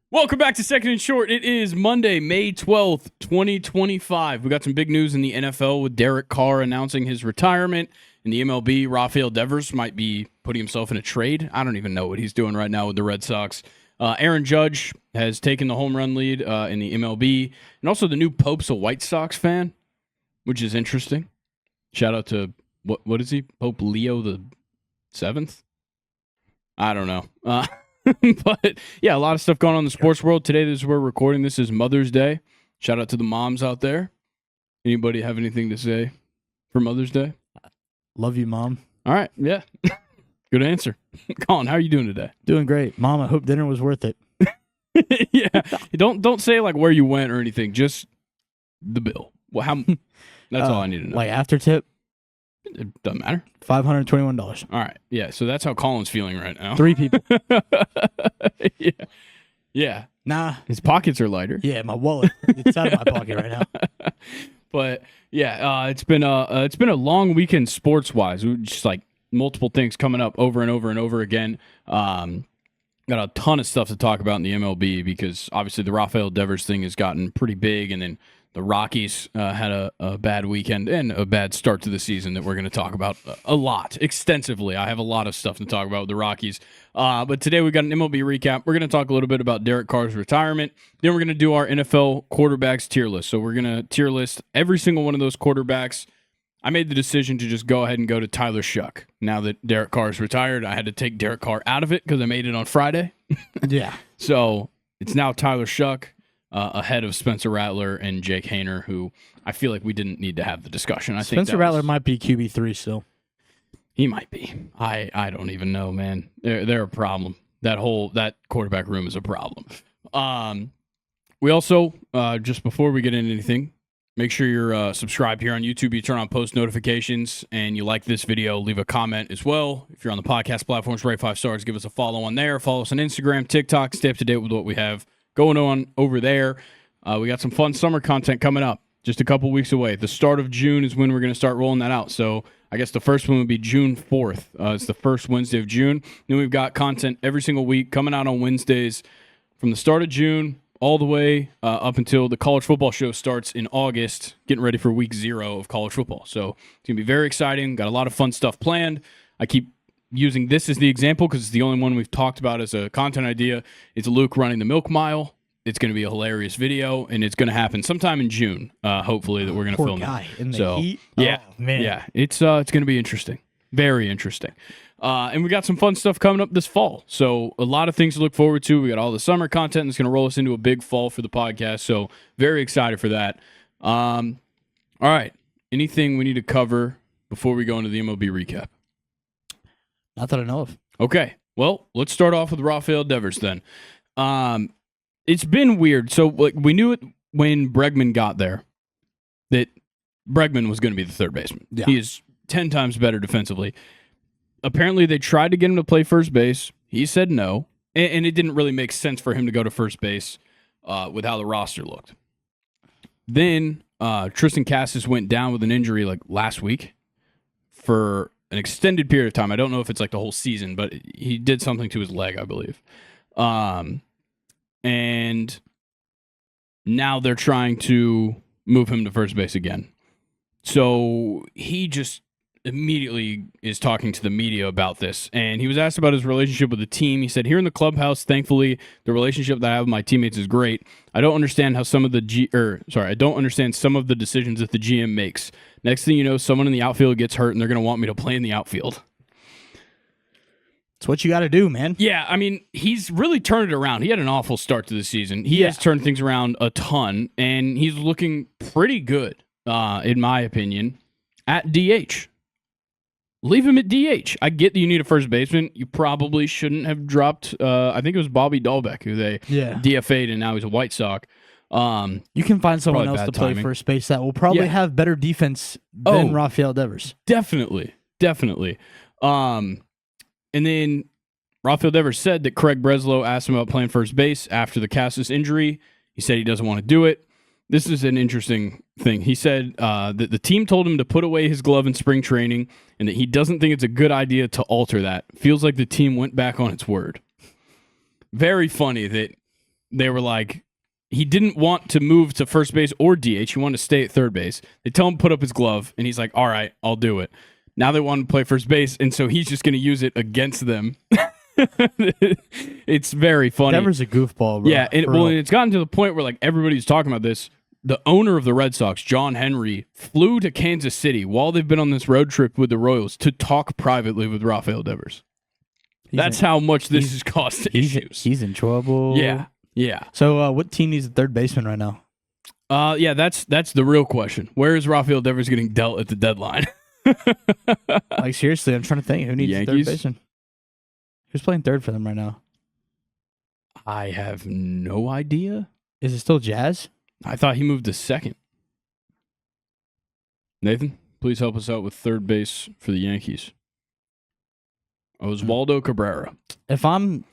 Welcome back to Second and Short. It is Monday, May 12th, 2025. We got some big news in the NFL with Derek Carr announcing his retirement. In the MLB, Rafael Devers might be putting himself in a trade. I don't even know what he's doing right now with the Red Sox. Aaron Judge has taken the home run lead in the MLB. And also the new Pope's a White Sox fan, which is interesting. Shout out to, what is he? Pope Leo the 7th? I don't know. But yeah, a lot of stuff going on in the sports world today. This is where we're recording. This is Mother's Day. Shout out to the moms out there. Anybody have anything to say for Mother's Day? Love you, Mom. All right, yeah, good answer. Colin, how are you doing today? Doing great, Mom. I hope dinner was worth it. Yeah, don't say like where you went or anything. Just the bill. Well, how? That's all I need to know. Like after tip, It doesn't matter. $521. All right, yeah. So that's how Colin's feeling right now. 3 people. Yeah. Nah. His pockets are lighter. Yeah, my wallet. It's out of my pocket right now. But yeah, it's been a long weekend sports wise. Just like multiple things coming up over and over and over again. Got a ton of stuff to talk about in the MLB because obviously the Rafael Devers thing has gotten pretty big, and then the Rockies had a bad weekend and a bad start to the season that we're going to talk about a lot, extensively. I have a lot of stuff to talk about with the Rockies. But today we got an MLB recap. We're going to talk a little bit about Derek Carr's retirement. Then we're going to do our NFL quarterbacks tier list. So we're going to tier list every single one of those quarterbacks. I made the decision to just go ahead and go to Tyler Shuck. Now that Derek Carr's retired, I had to take Derek Carr out of it because I made it on Friday. Yeah. So it's now Tyler Shuck. Ahead of Spencer Rattler and Jake Haener, who I feel like we didn't need to have the discussion. I think Spencer Rattler might be QB3 still. He might be. I don't even know, man. They're a problem. That quarterback room is a problem. We also, just before we get into anything, make sure you're subscribed here on YouTube. You turn on post notifications and you like this video. Leave a comment as well. If you're on the podcast platforms, rate 5 stars. Give us a follow on there. Follow us on Instagram, TikTok. Stay up to date with what we have going on over there. We got some fun summer content coming up just a couple weeks away. The start of June is when we're going to start rolling that out. So I guess the first one would be June 4th. It's the first Wednesday of June. Then we've got content every single week coming out on Wednesdays from the start of June all the way up until the college football show starts in August, getting ready for week 0 of college football. So it's going to be very exciting. Got a lot of fun stuff planned. I keep using this as the example because it's the only one we've talked about as a content idea. It's Luke running the Milk Mile. It's going to be a hilarious video, and it's going to happen sometime in June, hopefully, that we're going to film it. In the heat. Yeah, oh, man. Yeah, it's going to be interesting. Very interesting. And we got some fun stuff coming up this fall. So a lot of things to look forward to. We got all the summer content that's going to roll us into a big fall for the podcast. So very excited for that. All right. Anything we need to cover before we go into the MLB recap? Not that I know of. Okay. Well, let's start off with Rafael Devers then. It's been weird. So like we knew it when Bregman got there that Bregman was going to be the third baseman. Yeah. He is 10 times better defensively. Apparently, they tried to get him to play first base. He said no, and it didn't really make sense for him to go to first base with how the roster looked. Then Tristan Cassis went down with an injury like last week for an extended period of time. I don't know if it's like the whole season, but he did something to his leg, I believe. And now they're trying to move him to first base again. So he just immediately is talking to the media about this. And he was asked about his relationship with the team. He said, here in the clubhouse, thankfully, the relationship that I have with my teammates is great. I don't understand how I don't understand some of the decisions that the GM makes. Next thing you know, someone in the outfield gets hurt and they're going to want me to play in the outfield. It's what you got to do, man. Yeah, I mean, he's really turned it around. He had an awful start to the season. He has turned things around a ton, and he's looking pretty good, in my opinion, at DH. Leave him at DH. I get that you need a first baseman. You probably shouldn't have dropped, I think it was Bobby Dahlbeck, who they DFA'd, and now he's a White Sox. You can find someone else to play first base that will probably have better defense than Rafael Devers. Definitely. And then Rafael Devers said that Craig Breslow asked him about playing first base after the Cassis injury. He said he doesn't want to do it. This is an interesting thing. He said that the team told him to put away his glove in spring training and that he doesn't think it's a good idea to alter that. Feels like the team went back on its word. Very funny that they were like, he didn't want to move to first base or DH. He wanted to stay at third base. They tell him to put up his glove, and he's like, all right, I'll do it. Now they want him to play first base, and so he's just going to use it against them. It's very funny. Devers a goofball, bro. Yeah, it's gotten to the point where like everybody's talking about this. The owner of the Red Sox, John Henry, flew to Kansas City while they've been on this road trip with the Royals to talk privately with Rafael Devers. That's how much this has cost issues. He's in trouble. Yeah. So what team needs a third baseman right now? Yeah, that's the real question. Where is Rafael Devers getting dealt at the deadline? Like, seriously, I'm trying to think. Who needs a third baseman? Who's playing third for them right now? I have no idea. Is it still Jazz? I thought he moved to second. Nathan, please help us out with third base for the Yankees. Oswaldo Cabrera. If I'm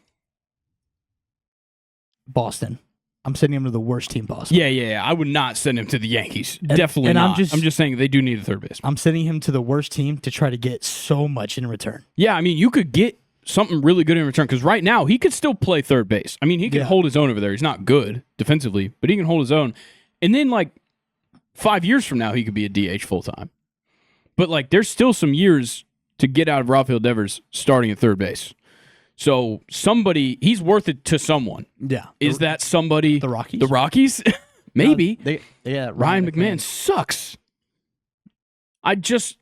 Boston, I'm sending him to the worst team possible. Yeah. I would not send him to the Yankees. Definitely not. I'm just saying they do need a third baseman. I'm sending him to the worst team to try to get so much in return. Yeah, I mean, you could get something really good in return because right now he could still play third base. I mean, he can hold his own over there. He's not good defensively, but he can hold his own. And then, like, 5 years from now, he could be a DH full-time. But, like, there's still some years to get out of Rafael Devers starting at third base. So somebody, he's worth it to someone. Yeah. Is that somebody? The Rockies? The Rockies? Maybe. Ryan McMahon sucks. I just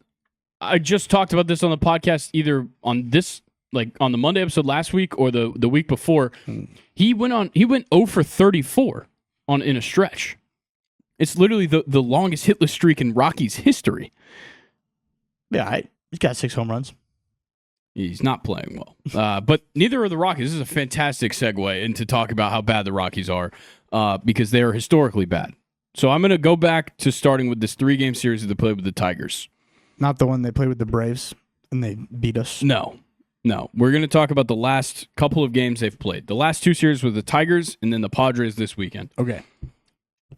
talked about this on the podcast either on this, like on the Monday episode last week or the week before. He went 0 for 34 in a stretch. It's literally the longest hitless streak in Rockies history. Yeah, he's got 6 home runs. He's not playing well. But neither are the Rockies. This is a fantastic segue into talk about how bad the Rockies are because they are historically bad. So I'm going to go back to starting with this 3-game series that they played with the Tigers. Not the one they played with the Braves and they beat us. No. We're going to talk about the last couple of games they've played. The last 2 series with the Tigers and then the Padres this weekend. Okay.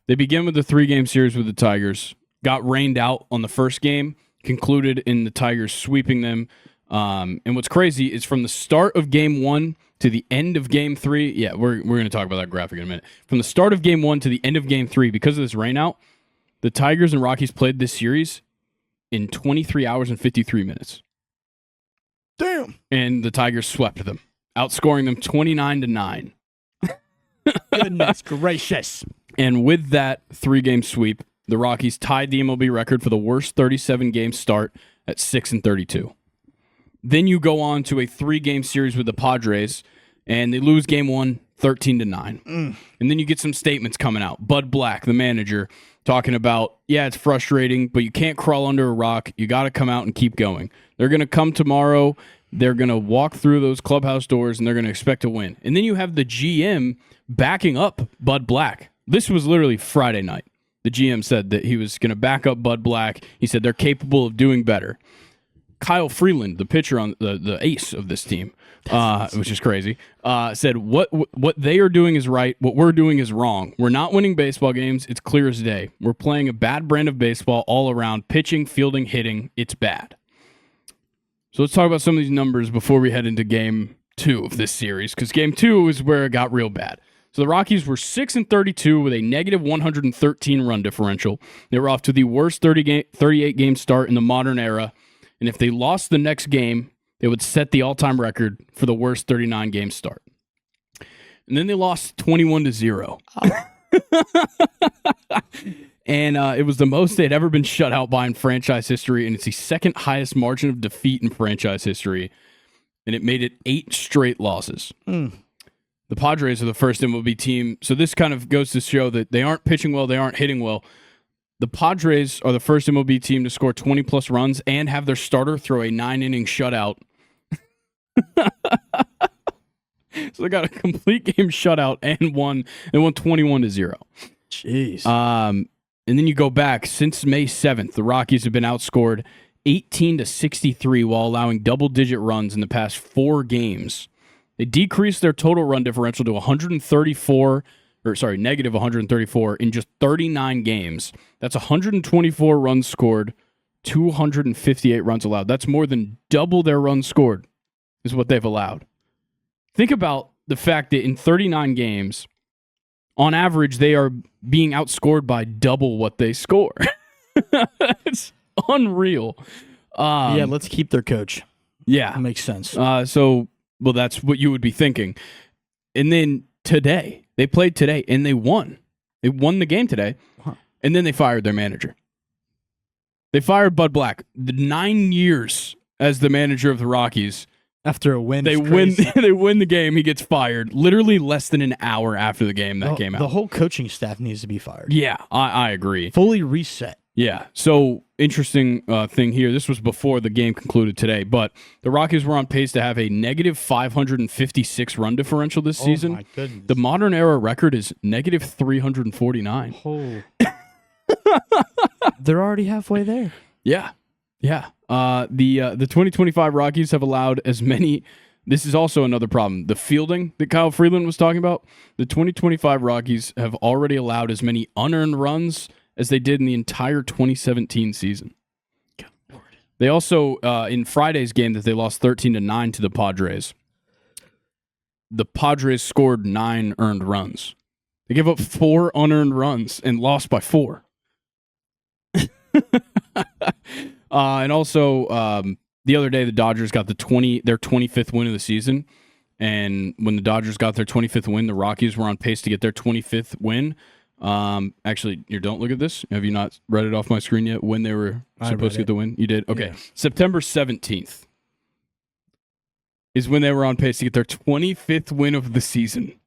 They begin with the 3-game series with the Tigers. Got rained out on the first game. Concluded in the Tigers sweeping them. And what's crazy is from the start of game 1 to the end of game 3. Yeah, we're going to talk about that graphic in a minute. From the start of game 1 to the end of game 3, because of this rainout, the Tigers and Rockies played this series in 23 hours and 53 minutes. Damn. And the Tigers swept them, outscoring them 29-9. Goodness gracious. And with that 3-game sweep, the Rockies tied the MLB record for the worst 37-game start at 6-32. Then you go on to a 3-game series with the Padres, and they lose game 1, 13-9. And then you get some statements coming out. Bud Black, the manager, talking about, yeah, it's frustrating, but you can't crawl under a rock. You got to come out and keep going. They're going to come tomorrow. They're going to walk through those clubhouse doors, and they're going to expect to win. And then you have the GM backing up Bud Black. This was literally Friday night. The GM said that he was going to back up Bud Black. He said they're capable of doing better. Kyle Freeland, the pitcher on the ace of this team, which is crazy, said what they are doing is right. What we're doing is wrong. We're not winning baseball games. It's clear as day. We're playing a bad brand of baseball all around, pitching, fielding, hitting. It's bad. So let's talk about some of these numbers before we head into game 2 of this series, because game 2 is where it got real bad. So the Rockies were 6-32 with a negative 113 run differential. They were off to the worst 38-game start in the modern era. And if they lost the next game, they would set the all-time record for the worst 39-game start. And then they lost 21-0. And it was the most they'd ever been shut out by in franchise history, and it's the second highest margin of defeat in franchise history. And it made it 8 straight losses. The Padres are the first MLB team. So this kind of goes to show that they aren't pitching well, they aren't hitting well. The Padres are the first MLB team to score 20-plus runs and have their starter throw a 9-inning shutout. So they got a complete game shutout and won 21-0. Jeez. And then you go back. Since May 7th, the Rockies have been outscored 18-63 while allowing double-digit runs in the past 4 games. They decreased their total run differential to negative 134 in just 39 games. That's 124 runs scored, 258 runs allowed. That's more than double their runs scored is what they've allowed. Think about the fact that in 39 games, On average, they are being outscored by double what they score. It's unreal. Yeah, let's keep their coach. Yeah. That makes sense. Well, that's what you would be thinking. And then today, they played today, and they won. They won the game today, and then they fired their manager. They fired Bud Black. The 9 years as the manager of the Rockies. After a win, they win the game. He gets fired literally less than an hour after the game that came out. The whole coaching staff needs to be fired. Yeah, I agree. Fully reset. Yeah. So interesting thing here. This was before the game concluded today, but the Rockies were on pace to have a negative 556 run differential this season. Oh my goodness. The modern era record is negative 349. Oh. They're already halfway there. Yeah. Yeah. The 2025 Rockies have allowed as many. This is also another problem. The fielding that Kyle Freeland was talking about. The 2025 Rockies have already allowed as many unearned runs as they did in the entire 2017 season. God Lord. They also, in Friday's game that they lost 13-9 to the Padres, the Padres scored 9 earned runs. They gave up 4 unearned runs and lost by 4. And also, the other day, the Dodgers got their 25th win of the season. And when the Dodgers got their 25th win, the Rockies were on pace to get their 25th win. Actually, you don't look at this. Have you not read it off my screen yet? When they were supposed to get the win? You did? Okay. Yeah. September 17th is when they were on pace to get their 25th win of the season.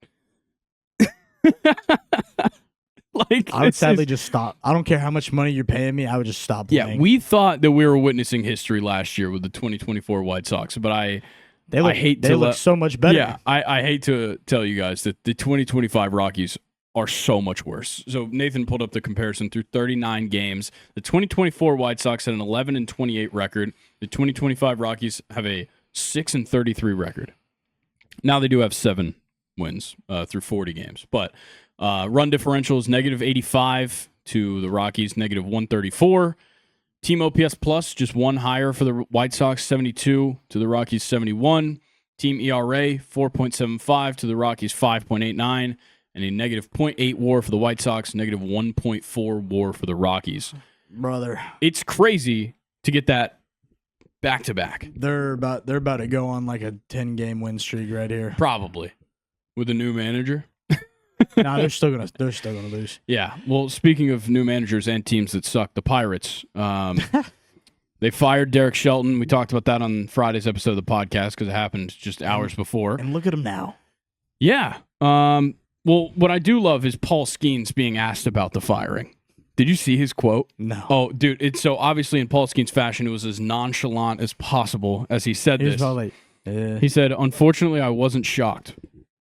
I would sadly just stop. I don't care how much money you're paying me. I would just stop playing. Yeah, we thought that we were witnessing history last year with the 2024 White Sox, but they look so much better. Yeah, I hate to tell you guys that the 2025 Rockies are so much worse. So Nathan pulled up the comparison through 39 games. The 2024 White Sox had an 11-28 record. The 2025 Rockies have a 6-33 record. Now they do have 7 wins through 40 games, but run differential is negative 85 to the Rockies, negative 134. Team OPS plus just one higher for the White Sox, 72 to the Rockies, 71. Team ERA 4.75 to the Rockies, 5.89, and a negative 0.8 WAR for the White Sox, negative 1.4 WAR for the Rockies. Brother, it's crazy to get that back to back. They're about to go on like a 10-game win streak right here. Probably with a new manager. Nah, they're still gonna lose. Yeah. Well, speaking of new managers and teams that suck, the Pirates, they fired Derek Shelton. We talked about that on Friday's episode of the podcast because it happened just hours before. And look at him now. Yeah. Well, what I do love is Paul Skeens being asked about the firing. Did you see his quote? No. Oh, dude, it's so obviously in Paul Skeens' fashion, it was as nonchalant as possible as he said this. Probably, He said, "Unfortunately, I wasn't shocked.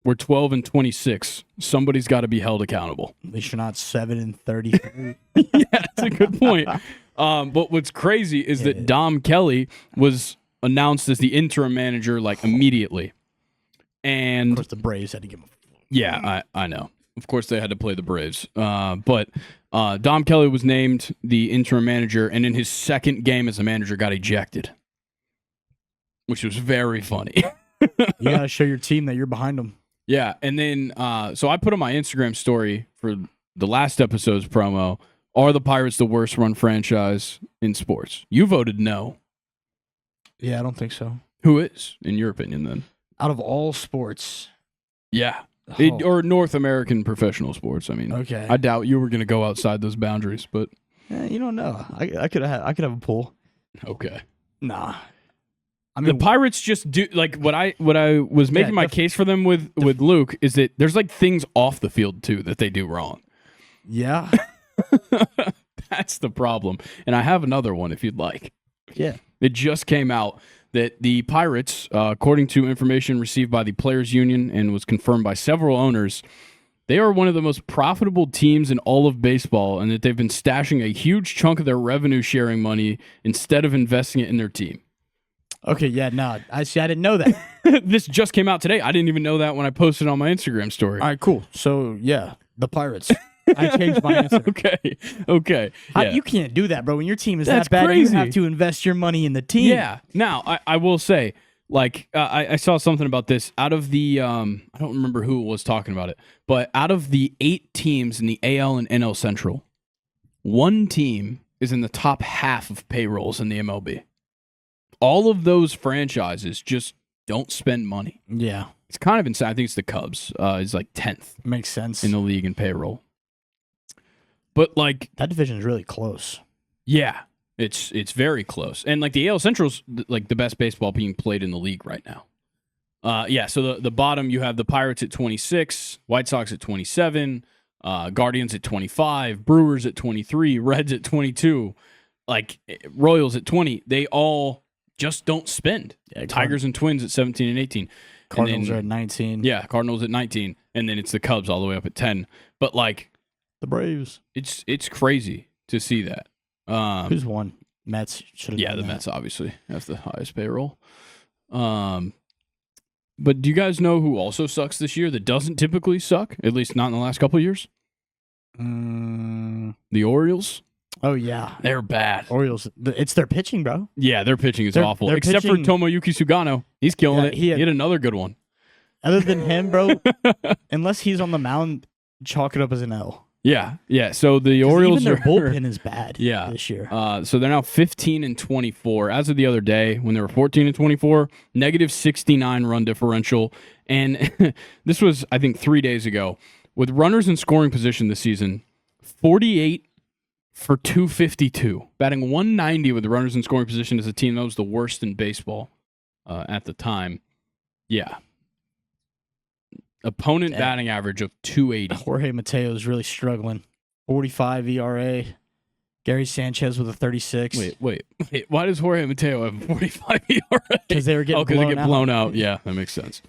We're 12-26. Somebody's got to be held accountable." At least you're not 7-33. Yeah, that's a good point. But what's crazy is that Dom Kelly was announced as the interim manager like immediately, and of course the Braves had to give him. Yeah, I know. Of course they had to play the Braves. But Dom Kelly was named the interim manager, and in his second game as a manager, got ejected, which was very funny. You gotta show your team that you're behind them. Yeah, and then so I put on my Instagram story for the last episode's promo, are the Pirates the worst run franchise in sports? You voted no. Yeah, I don't think so. Who is, in your opinion, then? Out of all sports. Yeah. Or North American professional sports. I mean, okay. I doubt you were going to go outside those boundaries, but... You don't know. I could have a pool. Okay. Nah. I mean, the Pirates just do like what I was making my case for them with Luke is that there's like things off the field too that they do wrong. Yeah. That's the problem. And I have another one if you'd like. Yeah. It just came out that the Pirates, according to information received by the Players Union and was confirmed by several owners, they are one of the most profitable teams in all of baseball, and that they've been stashing a huge chunk of their revenue sharing money instead of investing it in their team. Okay, yeah, no, I didn't know that. This just came out today. I didn't even know that when I posted on my Instagram story. All right, cool. So, yeah, the Pirates. I changed my answer. Okay. Yeah. You can't do that, bro. When your team is that bad, crazy. You have to invest your money in the team. Yeah. Now, I will say, Like, I saw something about this. Out of the, I don't remember who was talking about it, but out of the 8 teams in the AL and NL Central, 1 team is in the top half of payrolls in the MLB. All of those franchises just don't spend money. Yeah. It's kind of insane. I think it's the Cubs. It's like 10th. Makes sense. In the league in payroll. But, like... that division is really close. Yeah. It's very close. And, like, the AL Central's, like, the best baseball being played in the league right now. Yeah, so the bottom, you have the Pirates at 26, White Sox at 27, Guardians at 25, Brewers at 23, Reds at 22, like, Royals at 20. They all just don't spend. Yeah, Tigers and Twins at 17 and 18. Cardinals are at 19. Yeah, Cardinals at 19. And then it's the Cubs all the way up at 10. But, like... the Braves. It's crazy to see that. Who's won? Mets should have. Yeah, the Mets obviously have the highest payroll. But do you guys know who also sucks this year that doesn't typically suck? At least not in the last couple of years? The Orioles. Oh, yeah. They're bad. Orioles. It's their pitching, bro. Yeah, their pitching is awful. Except for Tomoyuki Sugano. He's killing it. He had another good one. Other than him, bro, unless he's on the mound, chalk it up as an L. Yeah. So the Orioles, even their bullpen is bad. Yeah, this year. So they're now 15 and 24. As of the other day, when they were 14 and 24, negative 69 run differential, and this was, I think, 3 days ago. With runners in scoring position this season, 48 for 252, batting 190 with the runners in scoring position as a team. That was the worst in baseball at the time. Yeah. Opponent batting average of 280. Jorge Mateo is really struggling. 45 ERA. Gary Sanchez with a 36. Wait. Why does Jorge Mateo have a 45 ERA? Because they were getting blown out. They get blown out. Yeah, that makes sense.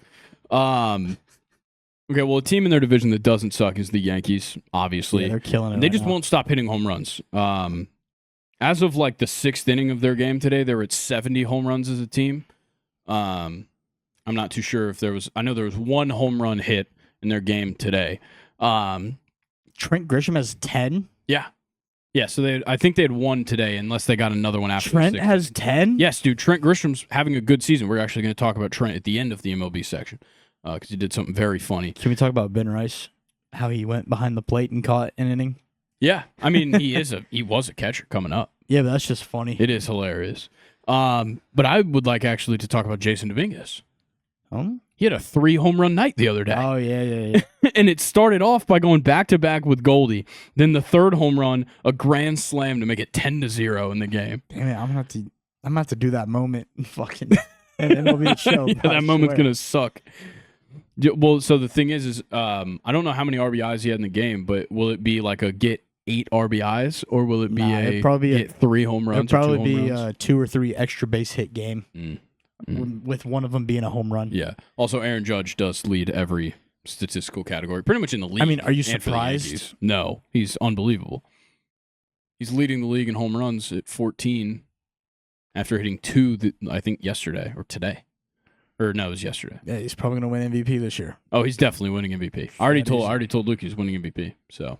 Okay, well, a team in their division that doesn't suck is the Yankees, obviously. Yeah, they're killing it. They just won't stop hitting home runs. As of like the 6th inning of their game today, they were at 70 home runs as a team. I'm not too sure if there was... I know there was 1 home run hit in their game today. Trent Grisham has 10? Yeah. Yeah, so I think they had 1 today, unless they got another one after. Trent has 10? Yes, dude. Trent Grisham's having a good season. We're actually going to talk about Trent at the end of the MLB section because he did something very funny. Can we talk about Ben Rice? How he went behind the plate and caught an inning? Yeah. I mean, he was a catcher coming up. Yeah, but that's just funny. It is hilarious. But I would like actually to talk about Jason Dominguez. He had a 3 home run night the other day. Oh, yeah. And it started off by going back-to-back with Goldie. Then the 3rd home run, a grand slam to make it 10-0 in the game. Damn it, I'm gonna have to do that moment fucking and it'll be a show. Yeah, that moment's going to suck. Well, so the thing is I don't know how many RBIs he had in the game, but will it be like a get 8 RBIs or will it be get 3 home runs? It'll probably be a 2 or 3 extra base hit game. With one of them being a home run. Yeah. Also, Aaron Judge does lead every statistical category, pretty much in the league. I mean, are you surprised? No, he's unbelievable. He's leading the league in home runs at 14 after hitting 2, I think, yesterday or today. Or no, it was yesterday. Yeah, he's probably going to win MVP this year. Oh, he's definitely winning MVP. I already told Luke he's winning MVP. So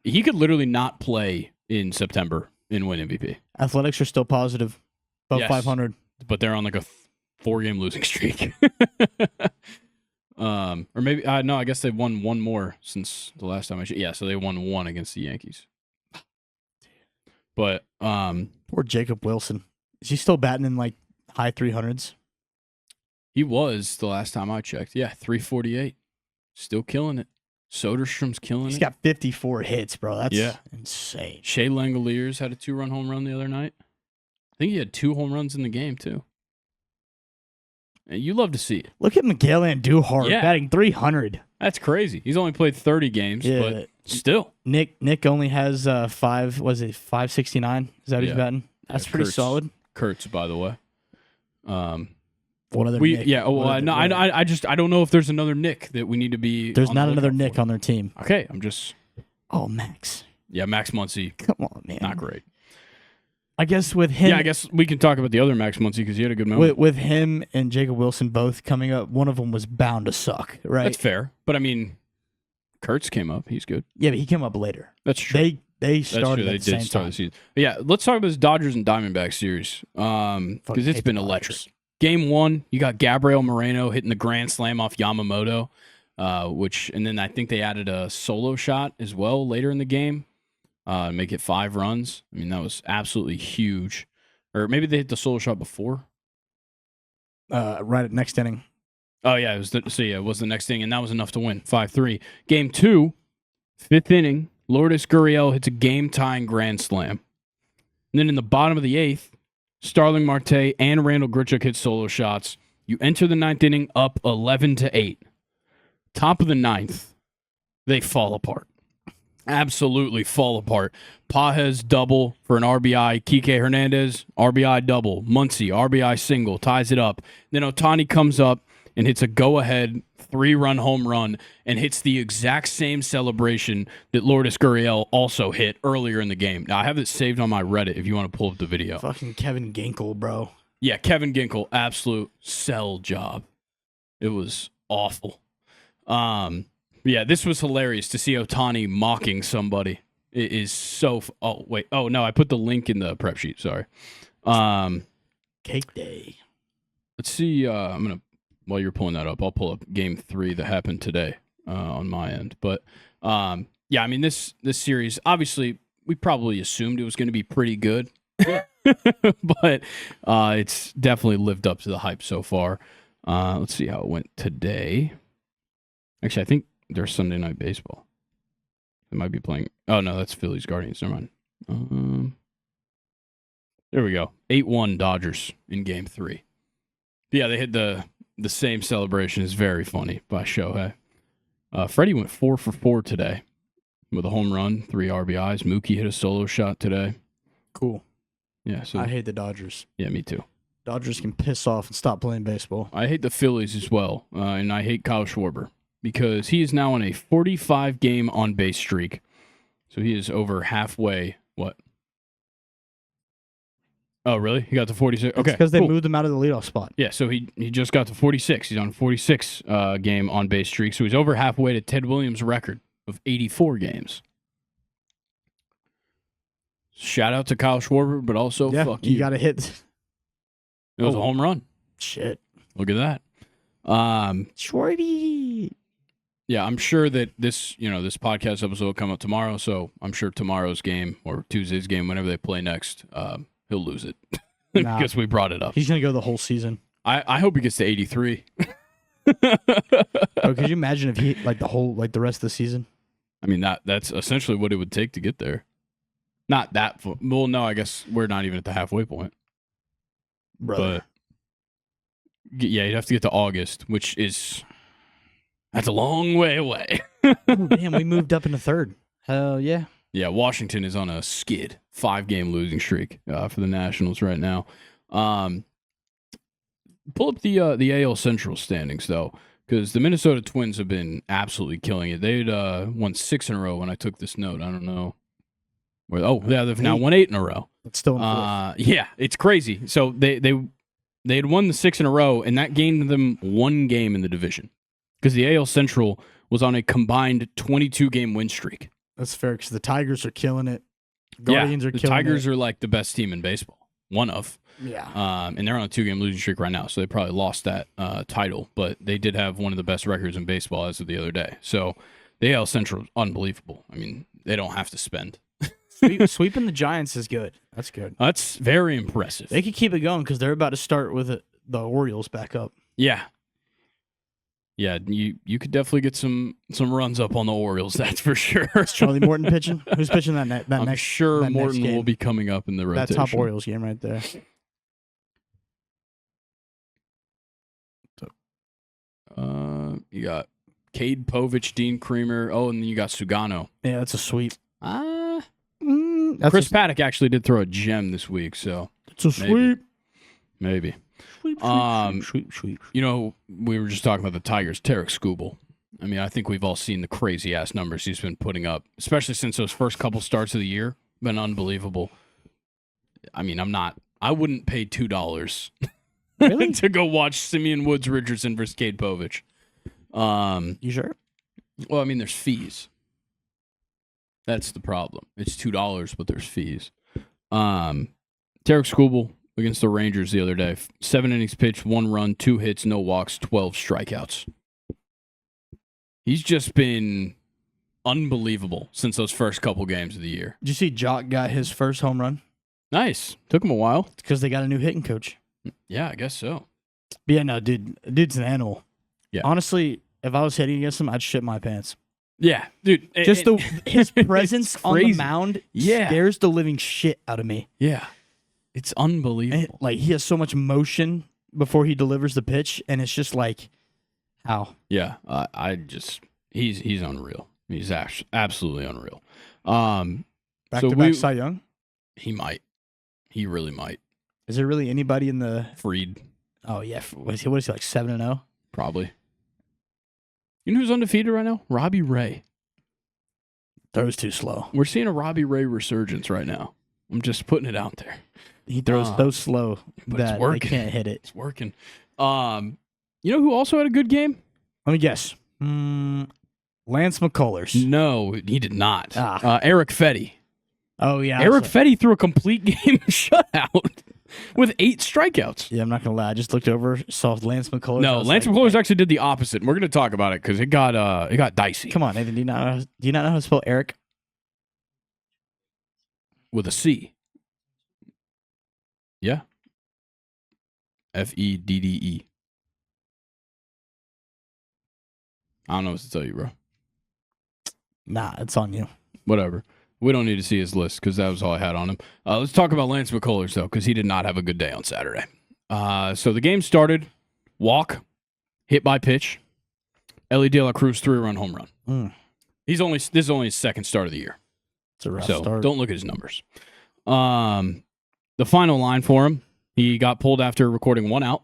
he could literally not play in September and win MVP. Athletics are still positive, above 500. But they're on like a 4-game losing streak. Or maybe, no, I guess they've won 1 more since the last time I checked. Yeah, so they won 1 against the Yankees. But, poor Jacob Wilson. Is he still batting in like high 300s? He was the last time I checked. Yeah, 348. Still killing it. Soderstrom's killing it. He's got 54 hits, bro. That's insane. Shea Langoliers had a 2-run home run the other night. I think he had 2 home runs in the game, too. And you love to see it. Look at Miguel Andujar batting 300. That's crazy. He's only played 30 games, but still. Nick only has 569? Is that what he's batting? That's pretty solid. Kurtz, by the way. What other Nick? Yeah, no, I don't know if there's another Nick that we need to be. There's not another Nick on their team. Okay, I'm just. Oh, Max. Yeah, Max Muncy. Come on, man. Not great. I guess with him. Yeah, I guess we can talk about the other Max Muncy because he had a good moment. With him and Jacob Wilson both coming up, one of them was bound to suck, right? That's fair. But I mean, Kurtz came up. He's good. Yeah, but he came up later. That's true. They started at the same time. The season. But yeah, let's talk about this Dodgers and Diamondbacks series because it's been electric. Game 1, you got Gabriel Moreno hitting the grand slam off Yamamoto, and then I think they added a solo shot as well later in the game, make it 5 runs. I mean, that was absolutely huge. Or maybe they hit the solo shot before. Right at next inning. Oh yeah, it was the next inning, and that was enough to win 5-3. Game 2, 5th inning, Lourdes Gurriel hits a game-tying grand slam. And then in the bottom of the 8th, Starling Marte and Randall Grichuk hit solo shots. You enter the 9th inning up 11-8. Top of the 9th, they fall apart. Absolutely fall apart. Pages double for an RBI. Kike Hernandez, RBI double. Muncy, RBI single, ties it up. Then Ohtani comes up and hits a go-ahead 3-run home run and hits the exact same celebration that Lourdes Gurriel also hit earlier in the game. Now, I have it saved on my Reddit if you want to pull up the video. Fucking Kevin Ginkel, bro. Yeah, Kevin Ginkel, absolute sell job. It was awful. Yeah, this was hilarious to see Ohtani mocking somebody. It is so... Oh, wait. Oh, no, I put the link in the prep sheet. Sorry. Cake day. Let's see. I'm going to... While you're pulling that up, I'll pull up Game 3 that happened today on my end. But, yeah, I mean, this series, obviously, we probably assumed it was going to be pretty good. But it's definitely lived up to the hype so far. Let's see how it went today. Actually, I think there's Sunday Night Baseball. They might be playing. Oh, no, that's Phillies Guardians. Never mind. There we go. 8-1 Dodgers in Game 3. Yeah, they hit the same celebration. Is very funny by Shohei. Freddie went 4 for 4 today with a home run, 3 RBIs. Mookie hit a solo shot today. Cool. Yeah, so I hate the Dodgers. Yeah, me too. Dodgers can piss off and stop playing baseball. I hate the Phillies as well, and I hate Kyle Schwarber because he is now on a 45-game on-base streak. So he is over halfway. What? Oh, really? He got to 46? Okay, because they moved him out of the leadoff spot. Yeah, so he just got to 46. He's on a 46 game on-base streak, so he's over halfway to Ted Williams' record of 84 games. Shout out to Kyle Schwarber, but also fuck you. You got to hit. It was a home run. Shit. Look at that. Schwarby. Yeah, I'm sure that this podcast episode will come out tomorrow, so I'm sure tomorrow's game or Tuesday's game, whenever they play next, he'll lose it because we brought it up. He's going to go the whole season. I hope he gets to 83. Could you imagine if he the rest of the season? I mean, that's essentially what it would take to get there. Not that. Well, no, I guess we're not even at the halfway point. Brother. But yeah, you'd have to get to August, which is that's a long way away. Oh, damn, we moved up into third. Hell yeah. Yeah, Washington is on a skid, 5-game losing streak for the Nationals right now. Pull up the AL Central standings, though, because the Minnesota Twins have been absolutely killing it. They'd won 6 in a row when I took this note. I don't know. They've now won 8 in a row. It's still in fourth. Yeah, it's crazy. So they had won the 6 in a row, and that gained them 1 game in the division because the AL Central was on a combined 22-game win streak. That's fair because the Tigers are killing it. Guardians are killing it. The Tigers are like the best team in baseball. One of. Yeah. And they're on a 2-game losing streak right now, so they probably lost that title, but they did have one of the best records in baseball as of the other day. So the AL Central is unbelievable. I mean, they don't have to spend. Sweeping the Giants is good. That's good. That's very impressive. They could keep it going because they're about to start with the Orioles back up. Yeah. Yeah, you could definitely get some runs up on the Orioles, that's for sure. Is Charlie Morton pitching? Who's pitching that next? I'm sure Morton will be coming up in the rotation. That top Orioles game right there. You got Cade Povich, Dean Creamer. Oh, and then you got Sugano. Yeah, that's a sweep. Chris Paddock actually did throw a gem this week, so it's a sweep. Maybe. Sweep. You know, we were just talking about the Tigers. Tarek Skubal. I mean, I think we've all seen the crazy ass numbers he's been putting up, especially since those first couple starts of the year. Been unbelievable. I mean, I wouldn't pay $2 really? to go watch Simeon Woods Richardson versus Cade Povich. You sure? Well, I mean, there's fees. That's the problem. It's $2, but there's fees. Tarek Skubal against the Rangers the other day. 7 innings pitched, 1 run, 2 hits, no walks, 12 strikeouts. He's just been unbelievable since those first couple games of the year. Did you see Jock got his first home run? Nice. Took him a while. It's because they got a new hitting coach. Yeah, I guess so. But yeah, no, dude's an animal. Yeah. Honestly, if I was hitting against him, I'd shit my pants. Yeah, dude. Just his presence on the mound scares the living shit out of me. Yeah. It's unbelievable. Like, he has so much motion before he delivers the pitch, and it's just like, how? Yeah, he's unreal. He's absolutely unreal. Back-to-back Cy Young? He might. He really might. Is there really anybody in the... Fried. Oh, yeah. What is he, like, 7-0? Probably. You know who's undefeated right now? Robbie Ray. Throws too slow. We're seeing a Robbie Ray resurgence right now. I'm just putting it out there. He throws so slow that they can't hit it. It's working. You know who also had a good game? Let me guess. Lance McCullers. No, he did not. Eric Fetty. Oh, yeah. Eric Fetty threw a complete game shutout with 8 strikeouts. Yeah, I'm not going to lie. I just looked over, saw Lance McCullers. No, Lance McCullers actually did the opposite. And we're going to talk about it because it got dicey. Come on, Nathan. Do you not know how to spell Eric? With a C. Yeah. Fedde. I don't know what to tell you, bro. Nah, it's on you. Whatever. We don't need to see his list because that was all I had on him. Let's talk about Lance McCullers, though, because he did not have a good day on Saturday. So the game started, walk, hit by pitch, Ellie De La Cruz 3-run home run. This is only his second start of the year. It's a rough start. Don't look at his numbers. The final line for him, he got pulled after recording 1 out.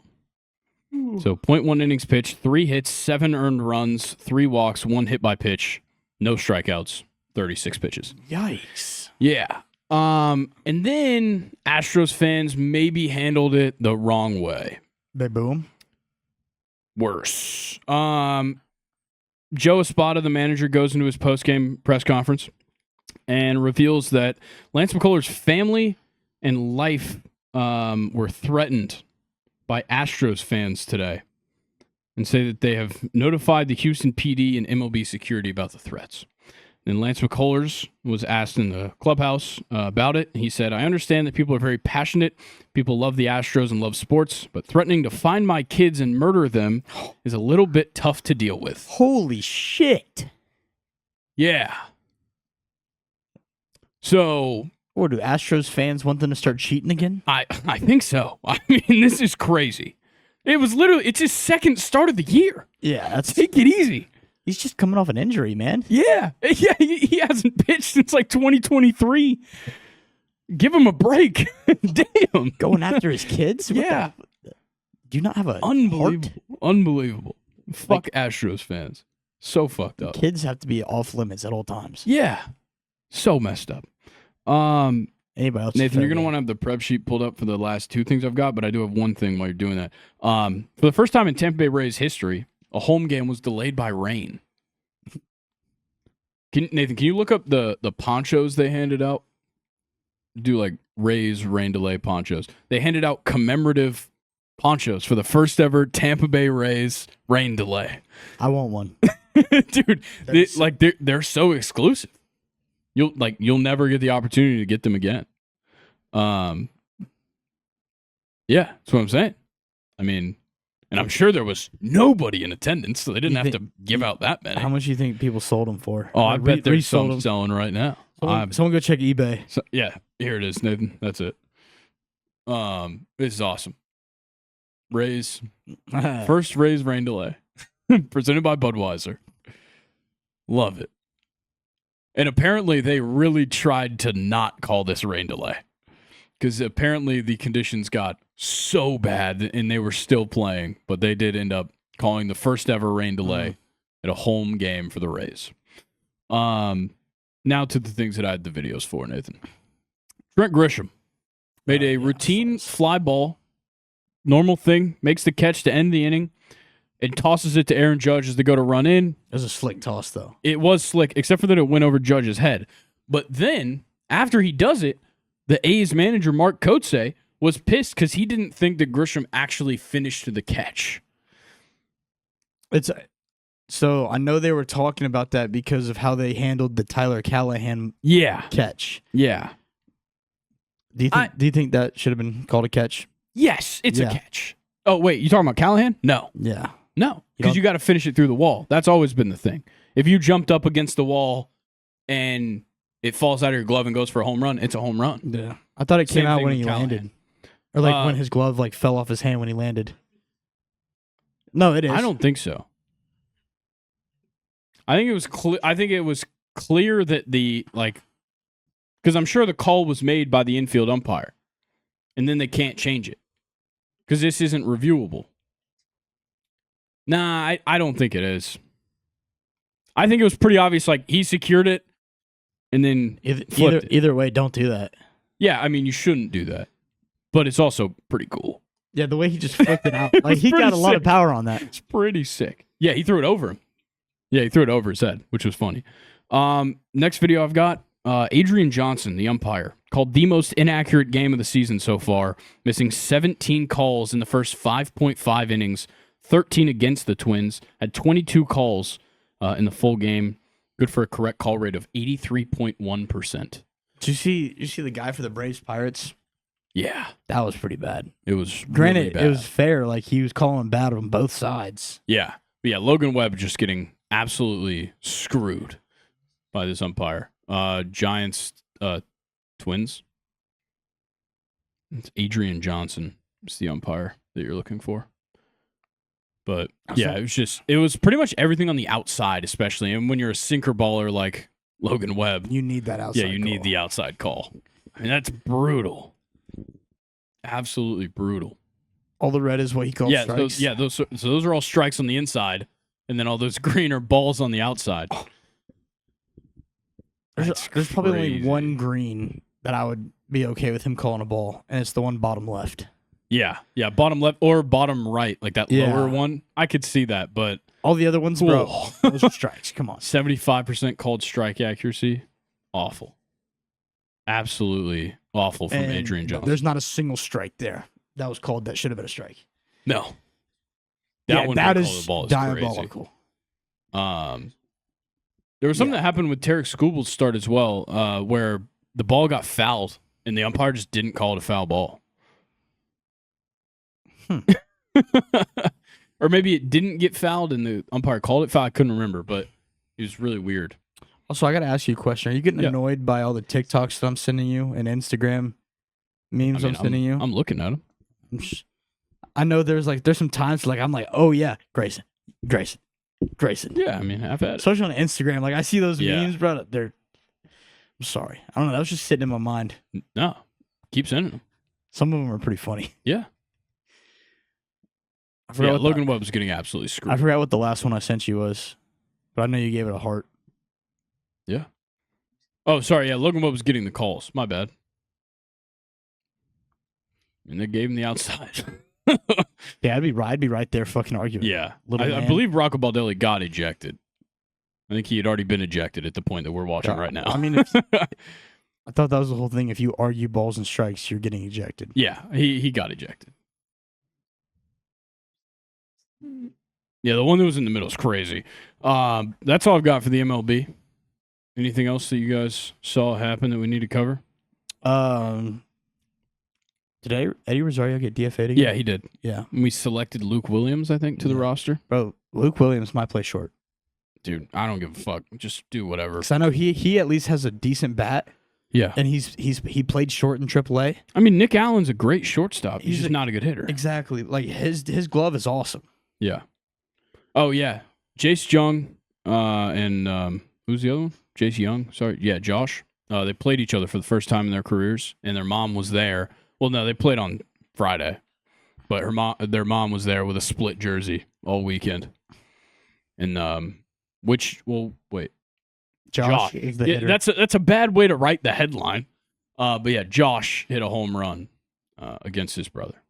So 0.1 innings pitched, 3 hits, 7 earned runs, 3 walks, 1 hit by pitch, no strikeouts, 36 pitches. Yikes. Yeah. And then Astros fans maybe handled it the wrong way. They boo him? Worse. Joe Espada, the manager, goes into his post-game press conference and reveals that Lance McCullers' family and life were threatened by Astros fans today and say that they have notified the Houston PD and MLB security about the threats. And Lance McCullers was asked in the clubhouse about it. He said, I understand that people are very passionate. People love the Astros and love sports, but threatening to find my kids and murder them is a little bit tough to deal with. Holy shit. Yeah. So... Or do Astros fans want them to start cheating again? I think so. I mean, this is crazy. It's his second start of the year. Yeah, take it easy. He's just coming off an injury, man. Yeah. He hasn't pitched since like 2023. Give him a break. Damn. Going after his kids? Yeah. Do you not have a Unbelievable. Fuck Astros fans. So fucked up. Kids have to be off limits at all times. Yeah. So messed up. Anybody else? Nathan, you're going to want to have the prep sheet pulled up for the last 2 things I've got, but I do have one thing while you're doing that. For the first time in Tampa Bay Rays history, a home game was delayed by rain. Nathan, can you look up the ponchos they handed out? Do like Rays rain delay ponchos. They handed out commemorative ponchos for the first ever Tampa Bay Rays rain delay. I want one. Dude, they're so exclusive. You'll never get the opportunity to get them again. Yeah, that's what I'm saying. I mean, and I'm sure there was nobody in attendance, so they didn't have to give out that many. How much do you think people sold them for? Oh, I bet there's some selling right now. Someone go check eBay. Yeah, here it is, Nathan. That's it. This is awesome. Rays. First Rays rain delay. Presented by Budweiser. Love it. And apparently they really tried to not call this rain delay. Because apparently the conditions got so bad and they were still playing. But they did end up calling the first ever rain delay at a home game for the Rays. Now to the things that I had the videos for, Nathan. Trent Grisham made a routine fly ball. Normal thing. Makes the catch to end the inning. And tosses it to Aaron Judge as they go to run in. It was a slick toss, though. It was slick, except for that it went over Judge's head. But then, after he does it, the A's manager, Mark Kotsay, was pissed because he didn't think that Grisham actually finished the catch. So I know they were talking about that because of how they handled the Tyler Callahan catch. Yeah. Do you think that should have been called a catch? Yes, it's a catch. Oh, wait, you talking about Callahan? No. Yeah. No, because you got to finish it through the wall. That's always been the thing. If you jumped up against the wall and it falls out of your glove and goes for a home run, it's a home run. Yeah. I thought it came out when he landed. Or like when his glove like fell off his hand when he landed. No, it is. I don't think so. I think it was clear that because I'm sure the call was made by the infield umpire, and then they can't change it because this isn't reviewable. Nah, I don't think it is. I think it was pretty obvious. Like he secured it, and then either way, don't do that. Yeah, I mean you shouldn't do that, but it's also pretty cool. Yeah, the way he just flipped it out, like he got a lot of power on that. It's pretty sick. Yeah, he threw it over him. Yeah, he threw it over his head, which was funny. Next video I've got, Adrian Johnson, the umpire, called the most inaccurate game of the season so far, missing 17 calls in the first 5.5 innings, 13 against the Twins, had 22 calls in the full game. Good for a correct call rate of 83.1%. Did you see the guy for the Braves Pirates? Yeah. That was pretty bad. It was Granted, really bad. It was fair. Like, he was calling bad on both sides. Yeah. But yeah, Logan Webb just getting absolutely screwed by this umpire. Giants, Twins. It's Adrian Johnson. It's the umpire that you're looking for. But yeah, it was pretty much everything on the outside, especially. And when you're a sinker baller like Logan Webb, you need that outside. Yeah, you need the outside call. I mean, that's brutal. Absolutely brutal. All the red is what he calls strikes. Those are all strikes on the inside, and then all those green are balls on the outside. There's probably only one green that I would be okay with him calling a ball, and it's the one bottom left. Yeah, bottom left or bottom right, like that lower one. I could see that, but all the other ones, bro, those are strikes. Come on, 75% called strike accuracy, awful, absolutely awful from Adrian Johnson. There's not a single strike there that was called that should have been a strike. No, that is diabolical. Crazy. There was something that happened with Tarek Skubel's start as well, where the ball got fouled and the umpire just didn't call it a foul ball. Or maybe it didn't get fouled and the umpire called it foul. I couldn't remember, but it was really weird. Also, I got to ask you a question. Are you getting annoyed by all the TikToks that I'm sending you and Instagram memes I'm sending you? I'm looking at them. I know there's some times I'm like, oh yeah, Grayson. Yeah, I mean, I've had it. Especially on Instagram. Like I see those memes, bro. I'm sorry. I don't know. That was just sitting in my mind. No, keep sending them. Some of them are pretty funny. Yeah. Logan Webb was getting absolutely screwed. I forgot what the last one I sent you was, but I know you gave it a heart. Yeah. Oh, sorry. Yeah, Logan Webb was getting the calls. My bad. And they gave him the outside. Yeah, I'd be right there fucking arguing. Yeah. I believe Rocco Baldelli got ejected. I think he had already been ejected at the point that we're watching right now. I mean, I thought that was the whole thing. If you argue balls and strikes, you're getting ejected. Yeah, he got ejected. Yeah, the one that was in the middle is crazy. That's all I've got for the MLB. Anything else that you guys saw happen that we need to cover? Did Eddie Rosario get DFA'd again? Yeah, he did. Yeah. And we selected Luke Williams, I think, to the roster. Bro, Luke Williams might play short. Dude, I don't give a fuck. Just do whatever. Because I know he at least has a decent bat. Yeah. And he played short in AAA. I mean, Nick Allen's a great shortstop. He's just not a good hitter. Exactly. Like his glove is awesome. Yeah. Oh, yeah. Jace Young and who's the other one? Jace Young. Sorry. Yeah, Josh. They played each other for the first time in their careers, and their mom was there. Well, no, they played on Friday, but their mom was there with a split jersey all weekend. And wait. Josh is the hitter. That's a bad way to write the headline. But yeah, Josh hit a home run against his brother.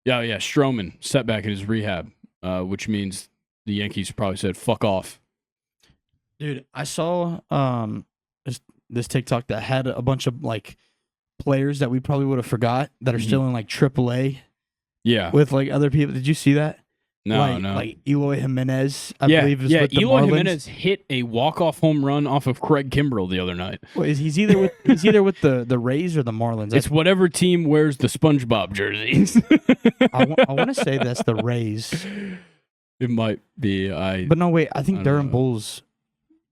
Yeah. Stroman setback in his rehab, which means the Yankees probably said fuck off. Dude, I saw this TikTok that had a bunch of players that we probably would have forgot that are still in like AAA. Yeah. With like other people. Did you see that? No. Like Eloy Jimenez, I believe is with the Eloy Marlins. Jimenez hit a walk-off home run off of Craig Kimbrell the other night. Well, he's either with the Rays or the Marlins. It's whatever team wears the SpongeBob jerseys. I want to say that's the Rays. It might be. But no, wait. I think Durham Bulls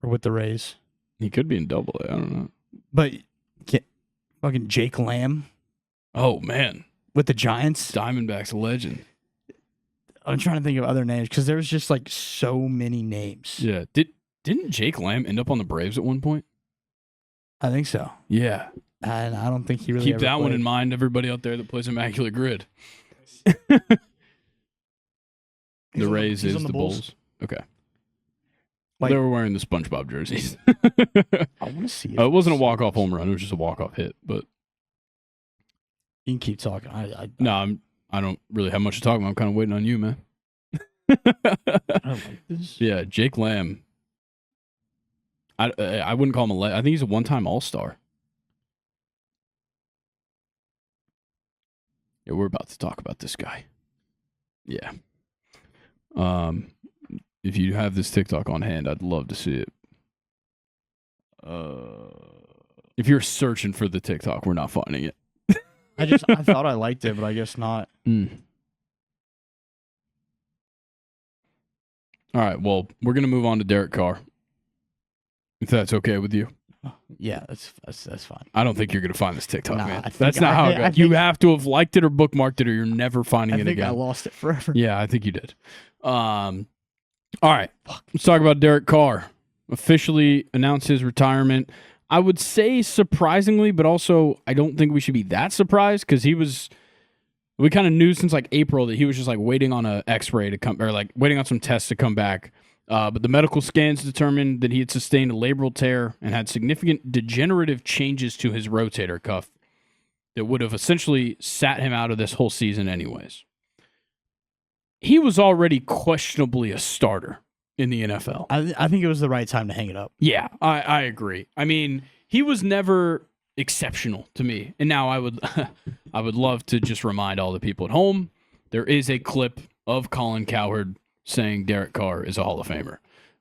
are with the Rays. He could be in Double A. I don't know. But fucking Jake Lamb. Oh man, with the Giants. Diamondbacks legend. I'm trying to think of other names because there was just like so many names. Yeah. Didn't Jake Lamb end up on the Braves at one point? I think so. Yeah. And I don't think he really keep ever that played. one in mind. Everybody out there that plays Immaculate Grid. The Rays is the Bulls. Okay. Like, they were wearing the SpongeBob jerseys. I want to see it. It wasn't a walk-off home run. It was just a walk-off hit. But you can keep talking. I don't really have much to talk about. I'm kind of waiting on you, man. I like this. Yeah, Jake Lamb. I wouldn't call him I think he's a one-time All-Star. Yeah, we're about to talk about this guy. Yeah. If you have this TikTok on hand, I'd love to see it. If you're searching for the TikTok, we're not finding it. I thought I liked it, but I guess not. All right, well, we're gonna move on to Derek Carr, if that's okay with you. Yeah, that's fine. I don't think you're gonna find this TikTok, man. That's not how it goes. You have to have liked it or bookmarked it, or you're never finding it again. I lost it forever. Yeah, I think you did. All right, let's talk about Derek Carr. Officially announced his retirement. I would say surprisingly, but also I don't think we should be that surprised because we kind of knew since like April that he was just like waiting on a X-ray to come, or like waiting on some tests to come back. But the medical scans determined that he had sustained a labral tear and had significant degenerative changes to his rotator cuff that would have essentially sat him out of this whole season anyways. He was already questionably a starter in the NFL. I think it was the right time to hang it up. Yeah, I agree. I mean, he was never exceptional to me. And now I would love to just remind all the people at home, there is a clip of Colin Cowherd saying Derek Carr is a Hall of Famer.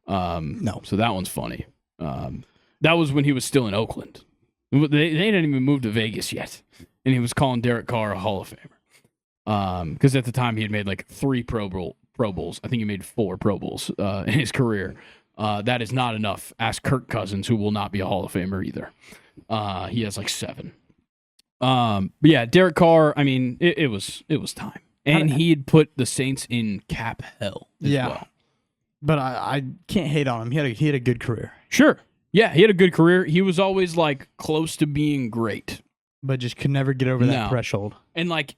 No. So that one's funny. That was when he was still in Oakland. They didn't even move to Vegas yet. And he was calling Derek Carr a Hall of Famer. Because at the time he had made like 3 Pro Bowls. I think he made 4 Pro Bowls in his career. That is not enough. Ask Kirk Cousins, who will not be a Hall of Famer either. He has like 7. But yeah, Derek Carr, I mean, it was time. And he had put the Saints in cap hell as well. But I can't hate on him. He had a good career. Sure. Yeah, he had a good career. He was always like close to being great. But just could never get over that threshold. And like,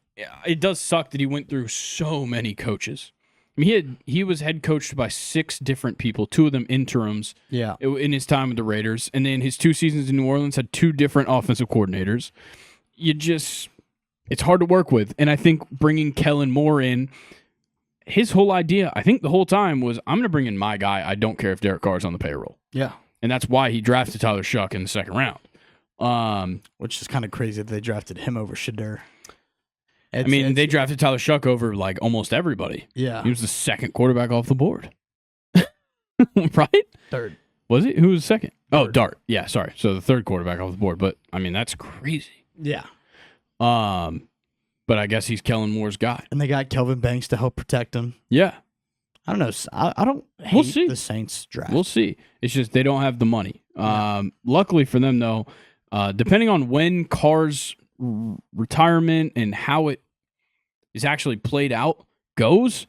it does suck that he went through so many coaches. I mean, he was head coached by 6 different people, 2 of them interims. Yeah. In his time with the Raiders, and then his 2 seasons in New Orleans had 2 different offensive coordinators. It's hard to work with, and I think bringing Kellen Moore in, his whole idea, I think the whole time was, I'm going to bring in my guy. I don't care if Derek Carr's on the payroll. Yeah. And that's why he drafted Tyler Shuck in the 2nd round. Which is kind of crazy that they drafted him over Shadur. They drafted Tyler Shuck over like almost everybody. Yeah. He was the 2nd quarterback off the board. Right? 3rd. Was he? Who was 2nd? Oh, Dart. Yeah, sorry. So the 3rd quarterback off the board. But, I mean, that's crazy. Yeah. But I guess he's Kellen Moore's guy. And they got Kelvin Banks to help protect him. Yeah. I don't know. I don't hate the Saints draft. We'll see. It's just they don't have the money. Luckily for them, though, depending on when Carr's retirement and how it is actually played out goes,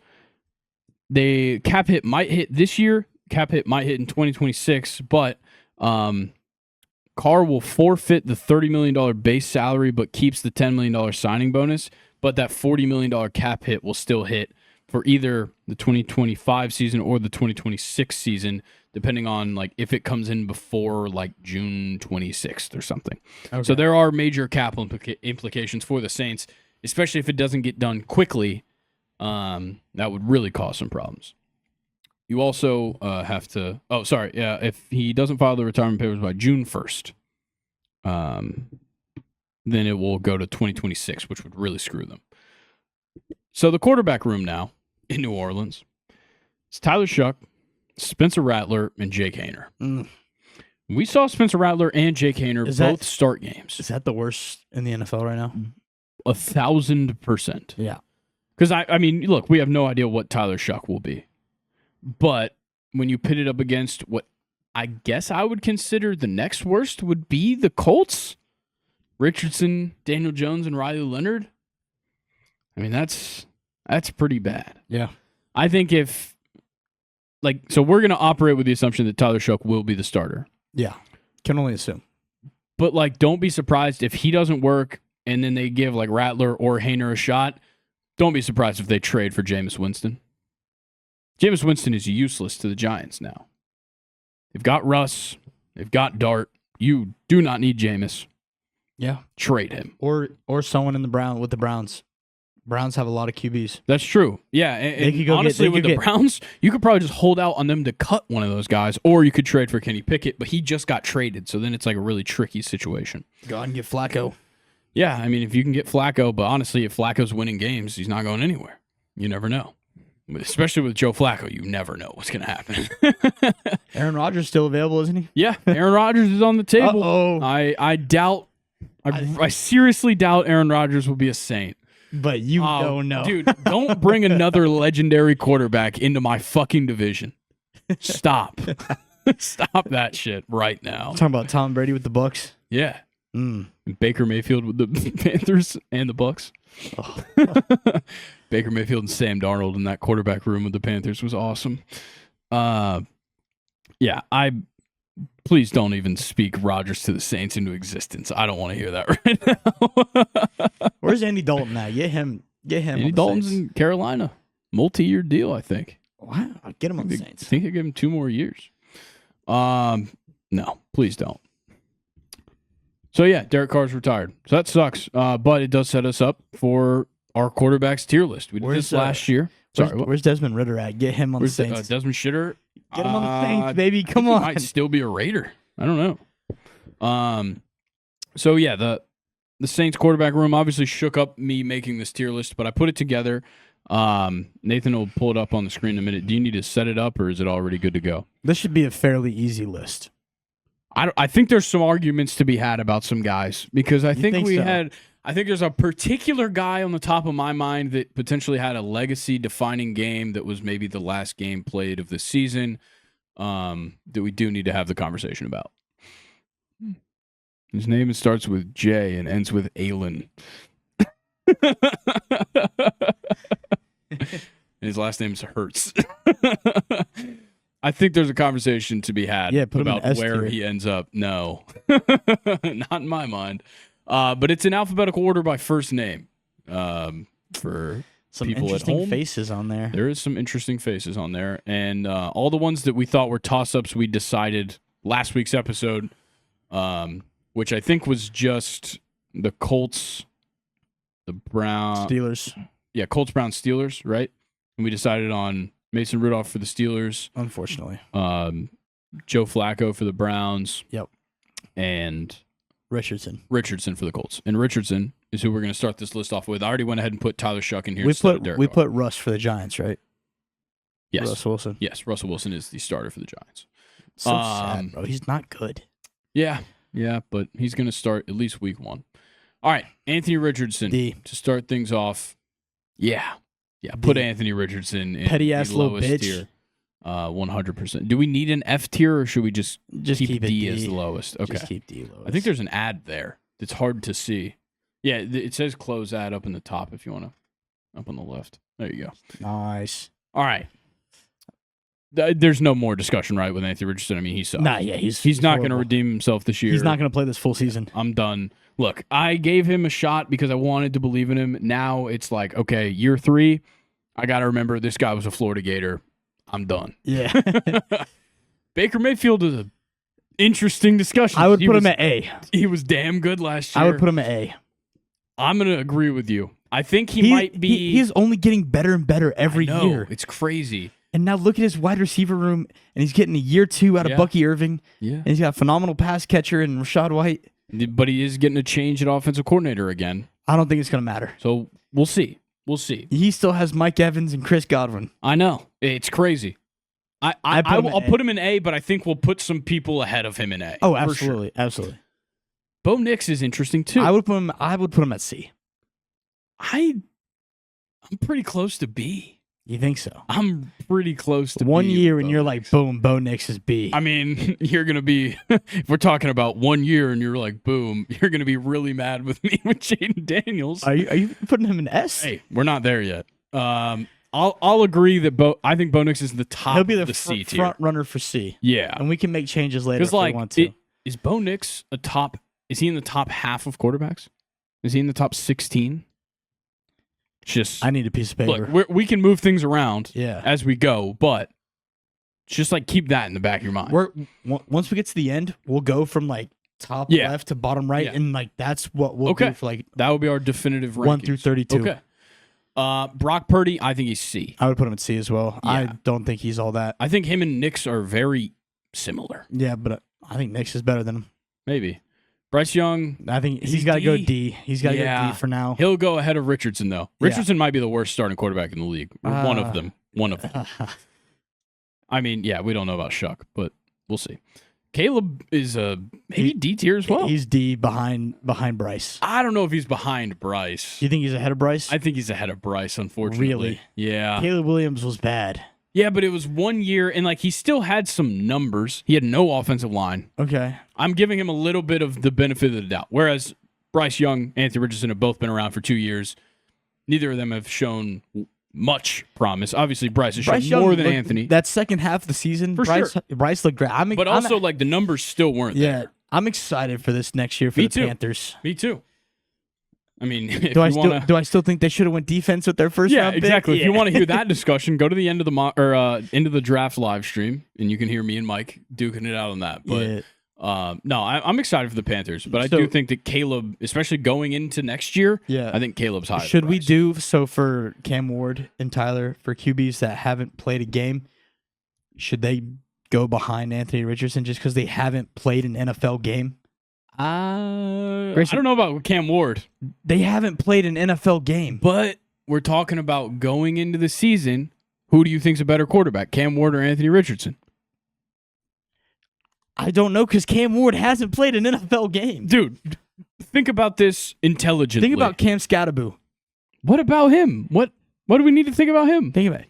the cap hit might hit this year. Cap hit might hit in 2026, but Carr will forfeit the $30 million base salary, but keeps the $10 million signing bonus. But that $40 million cap hit will still hit for either the 2025 season or the 2026 season, depending on like if it comes in before like June 26th or something. Okay. So there are major cap implications for the Saints, especially if it doesn't get done quickly. That would really cause some problems. You also have to. Oh, sorry. Yeah, if he doesn't file the retirement papers by June 1st, then it will go to 2026, which would really screw them. So the quarterback room now in New Orleans, it's Tyler Shuck, Spencer Rattler, and Jake Haener. We saw Spencer Rattler and Jake Haener both start games. Is that the worst in the NFL right now? 1,000%. Yeah. Because, I mean, look, we have no idea what Tyler Shuck will be. But when you pit it up against what I guess I would consider the next worst would be the Colts, Richardson, Daniel Jones, and Riley Leonard. I mean, that's pretty bad. Yeah. I think so we're going to operate with the assumption that Tyler Shuck will be the starter. Yeah. Can only assume. But, don't be surprised if he doesn't work and then they give, Rattler or Haener a shot. Don't be surprised if they trade for Jameis Winston. Jameis Winston is useless to the Giants now. They've got Russ. They've got Dart. You do not need Jameis. Yeah. Trade him. Or someone with the Browns. Browns have a lot of QBs. That's true. Yeah, and honestly, with the Browns, you could probably just hold out on them to cut one of those guys, or you could trade for Kenny Pickett, but he just got traded, so then it's a really tricky situation. Go out and get Flacco. Yeah, I mean, if you can get Flacco, but honestly, if Flacco's winning games, he's not going anywhere. You never know. Especially with Joe Flacco, you never know what's going to happen. Aaron Rodgers still available, isn't he? Yeah, Aaron Rodgers is on the table. Uh-oh. I doubt, I seriously doubt Aaron Rodgers will be a Saint. But you don't know. Dude, don't bring another legendary quarterback into my fucking division. Stop. Stop that shit right now. Talking about Tom Brady with the Bucs? Yeah. And Baker Mayfield with the Panthers and the Bucs. Oh. Baker Mayfield and Sam Darnold in that quarterback room with the Panthers was awesome. Yeah, please don't even speak Rodgers to the Saints into existence. I don't want to hear that right now. Where's Andy Dalton at? Get him. Andy Dalton's in Carolina. Multi-year deal, I think. Wow. Get him on the Saints. I think they give him 2 more years. No, please don't. So, yeah, Derek Carr's retired. So that sucks. But it does set us up for our quarterbacks tier list. We did this last year. Where's Desmond Ridder at? Get him on the Saints. Desmond Shitter? Get him on the Saints, baby. Come on. He might still be a Raider. I don't know. So, yeah, the Saints quarterback room obviously shook up me making this tier list, but I put it together. Nathan will pull it up on the screen in a minute. Do you need to set it up, or is it already good to go? This should be a fairly easy list. I think there's some arguments to be had about some guys, because I think there's a particular guy on the top of my mind that potentially had a legacy-defining game that was maybe the last game played of the season that we do need to have the conversation about. His name starts with J and ends with Aylin. And his last name is Hertz. I think there's a conversation to be had about where he ends up. No, not in my mind. But it's in alphabetical order by first name. For some people at home, interesting faces on there. There is some interesting faces on there, and all the ones that we thought were toss-ups, we decided last week's episode, which I think was just the Colts, the Browns, Steelers. Yeah, Colts, Browns, Steelers, right? And we decided on Mason Rudolph for the Steelers. Unfortunately. Joe Flacco for the Browns. Yep. And Richardson for the Colts. And Richardson is who we're going to start this list off with. I already went ahead and put Tyler Shuck in here. We put Russ for the Giants, right? Yes. Russell Wilson. Yes, Russell Wilson is the starter for the Giants. So sad, bro. He's not good. Yeah, but he's going to start at least week 1. All right, Anthony Richardson to start things off. Yeah, put Anthony Richardson in petty ass the little lowest bitch. tier. 100%. Do we need an F tier, or should we just keep D as the lowest? Okay. Just keep D lowest. I think there's an ad there. It's hard to see. Yeah, it says close ad up in the top if you want to. Up on the left. There you go. Nice. All right. There's no more discussion, right, with Anthony Richardson. I mean, he sucks. Nah, yeah, he's not going to redeem himself this year. He's not going to play this full season. I'm done. Look, I gave him a shot because I wanted to believe in him. Now it's like, okay, year 3, I got to remember this guy was a Florida Gator. I'm done. Yeah. Baker Mayfield is an interesting discussion. I would put him at A. He was damn good last year. I would put him at A. I'm going to agree with you. I think he might be. He's only getting better and better every year. It's crazy. And now look at his wide receiver room, and he's getting a year 2 out of Bucky Irving. Yeah. And he's got a phenomenal pass catcher in Rashad White. But he is getting a change at offensive coordinator again. I don't think it's going to matter. So we'll see. We'll see. He still has Mike Evans and Chris Godwin. I know. It's crazy. I'll put him in A, but I think we'll put some people ahead of him in A. Oh, absolutely. Sure. Absolutely. Bo Nix is interesting, too. I would put him at C. I'm pretty close to B. You think so? I'm pretty close to 1 B year and you're Nix. Like, boom, Bo Nix is B. I mean, you're going to be, if we're talking about 1 year and you're like, boom, you're going to be really mad with me with Jaden Daniels. Are you putting him in S? Hey, we're not there yet. I'll agree that I think Bo Nix is the top. He'll be of the C tier. Front runner for C. Yeah. And we can make changes later if we want to. Is Bo Nix is he in the top half of quarterbacks? Is he in the top 16? I need a piece of paper. Look, we can move things around Yeah. as we go, but just like keep that in the back of your mind. Once we get to the end, we'll go from like top left to bottom right, and like that's what we'll do for like that would be our definitive rankings. 1 through 32. Okay. Brock Purdy, I think he's C. I would put him at C as well. Yeah. I don't think he's all that. I think him and Nix are very similar. Yeah, but I think Nix is better than him. Maybe. Bryce Young, I think he's got to go D. He's got to go D for now. He'll go ahead of Richardson, though. Richardson might be the worst starting quarterback in the league. One of them. I mean, yeah, we don't know about Shuck, but we'll see. Caleb is maybe D tier as well. He's D behind Bryce. I don't know if he's behind Bryce. You think he's ahead of Bryce? I think he's ahead of Bryce, unfortunately. Really? Yeah. Caleb Williams was bad. Yeah, but it was 1 year, and like he still had some numbers. He had no offensive line. Okay. I'm giving him a little bit of the benefit of the doubt. Whereas Bryce Young, Anthony Richardson have both been around for 2 years. Neither of them have shown much promise. Obviously, Bryce has shown more than Anthony. That second half of the season, Bryce looked great. But also, like, the numbers still weren't there. Yeah, I'm excited for this next year for the Panthers. Me too. I mean, do I still think they should have went defense with their first round pick? Exactly. If you want to hear that discussion, go to the end of the end of the draft live stream, and you can hear me and Mike duking it out on that. But no, I'm excited for the Panthers, but I do think that Caleb, especially going into next year, I think Caleb's high. Should we do so for Cam Ward and Tyler for QBs that haven't played a game? Should they go behind Anthony Richardson just because they haven't played an NFL game? I don't know about Cam Ward. They haven't played an NFL game. But we're talking about going into the season. Who do you think's a better quarterback, Cam Ward or Anthony Richardson? I don't know because Cam Ward hasn't played an NFL game. Dude, think about this intelligently. Think about Cam Scattaboo. What about him? What do we need to think about him? Think about it.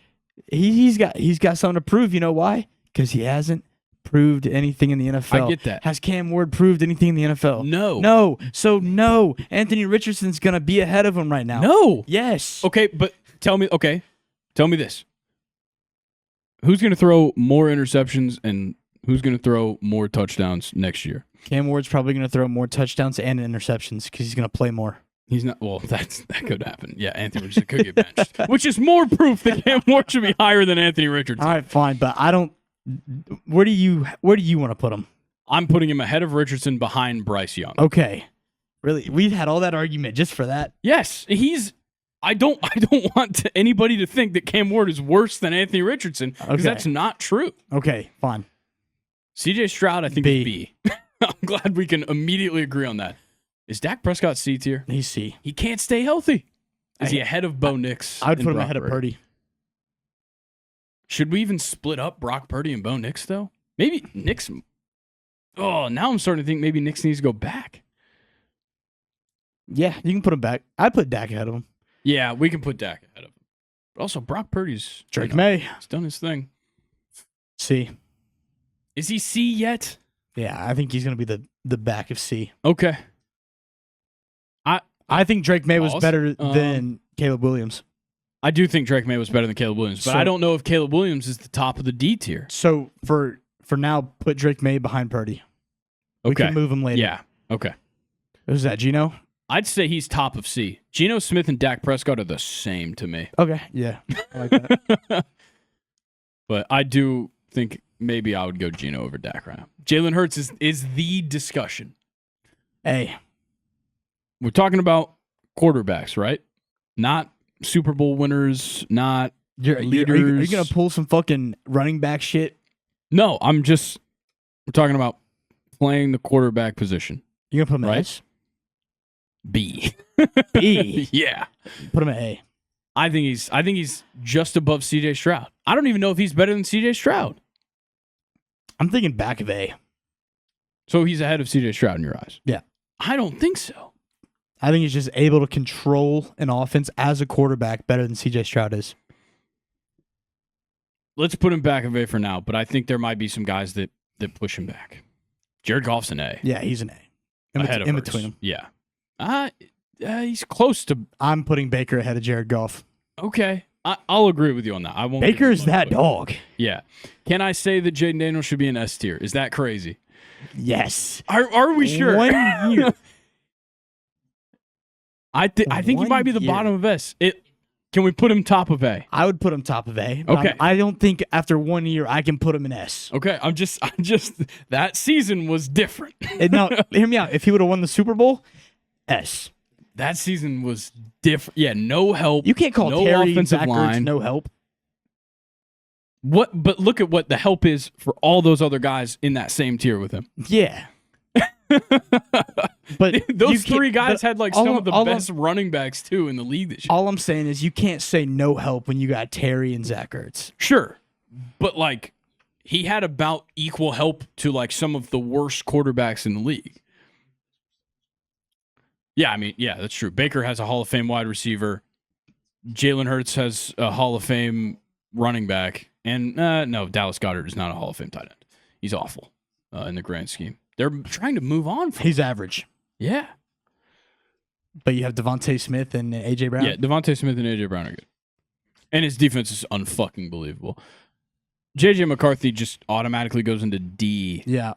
He's got something to prove. You know why? Because he hasn't proved anything in the NFL. I get that. Has Cam Ward proved anything in the NFL? No. No. So no. Anthony Richardson's gonna be ahead of him right now. No. Yes. Okay, but tell me this. Who's gonna throw more interceptions and who's gonna throw more touchdowns next year? Cam Ward's probably gonna throw more touchdowns and interceptions because he's gonna play more. He's not. Well, that could happen. Yeah, Anthony Richardson could get benched, which is more proof that Cam Ward should be higher than Anthony Richardson. All right, fine, but I don't. Where do you want to put him? I'm putting him ahead of Richardson, behind Bryce Young. Okay, really, we had all that argument just for that. Yes, I don't want anybody to think that Cam Ward is worse than Anthony Richardson because that's not true. Okay, fine. CJ Stroud, I think is B. I'm glad we can immediately agree on that. Is Dak Prescott C tier? He's C. He can't stay healthy. Is he ahead of Bo Nix? I would put him ahead of Purdy. Should we even split up Brock Purdy and Bo Nix, though? Maybe Nix. Oh, now I'm starting to think maybe Nix needs to go back. Yeah, you can put him back. I'd put Dak ahead of him. Yeah, we can put Dak ahead of him. But also, Brock Purdy's Drake May. He's done his thing. C. Is he C yet? Yeah, I think he's going to be the back of C. Okay. I think Drake May was better than Caleb Williams. I do think Drake May was better than Caleb Williams, but I don't know if Caleb Williams is the top of the D tier. So for now, put Drake May behind Purdy. Okay. We can move him later. Yeah. Okay. Who's that, Geno? I'd say he's top of C. Geno Smith and Dak Prescott are the same to me. Okay. Yeah. I like that. But I do think maybe I would go Geno over Dak right now. Jalen Hurts is the discussion. Hey. We're talking about quarterbacks, right? Not Super Bowl winners, not leaders. Are you going to pull some fucking running back shit? No, we're talking about playing the quarterback position. You're going to put him Right? at S? B. B. Yeah. Put him at A. I think he's just above CJ Stroud. I don't even know if he's better than CJ Stroud. I'm thinking back of A. So he's ahead of CJ Stroud in your eyes? Yeah. I don't think so. I think he's just able to control an offense as a quarterback better than CJ Stroud is. Let's put him back of A for now, but I think there might be some guys that push him back. Jared Goff's an A. Yeah, he's an A. In between them. Yeah. He's close to. I'm putting Baker ahead of Jared Goff. Okay. I'll agree with you on that. I won't. Baker is that dog. Yeah. Can I say that Jaden Daniels should be an S tier? Is that crazy? Yes. Are we sure? 1 year. I think he might be the 1 year. bottom of S. Can we put him top of A? I would put him top of A. But Okay. I don't think after 1 year I can put him in S. Okay. I'm just that season was different. And now, hear me out. If he would have won the Super Bowl, S. That season was different. Yeah, no help. You can't call no Terry offensive Zach Ertz line. no help. What? But look at what the help is for all those other guys in that same tier with him. Yeah. But Those three guys had like some of the all best running backs too in the league this year. All I'm saying is you can't say no help when you got Terry and Zach Ertz. Sure, but like he had about equal help to like some of the worst quarterbacks in the league. Yeah, I mean, yeah, that's true. Baker has a Hall of Fame wide receiver. Jalen Hurts has a Hall of Fame running back. And no, Dallas Goedert is not a Hall of Fame tight end. He's awful in the grand scheme. They're trying to move on from He's average. Yeah. But you have Devontae Smith and A.J. Brown? Yeah, Devontae Smith and A.J. Brown are good. And his defense is unfucking believable. J.J. McCarthy just automatically goes into D. Yeah.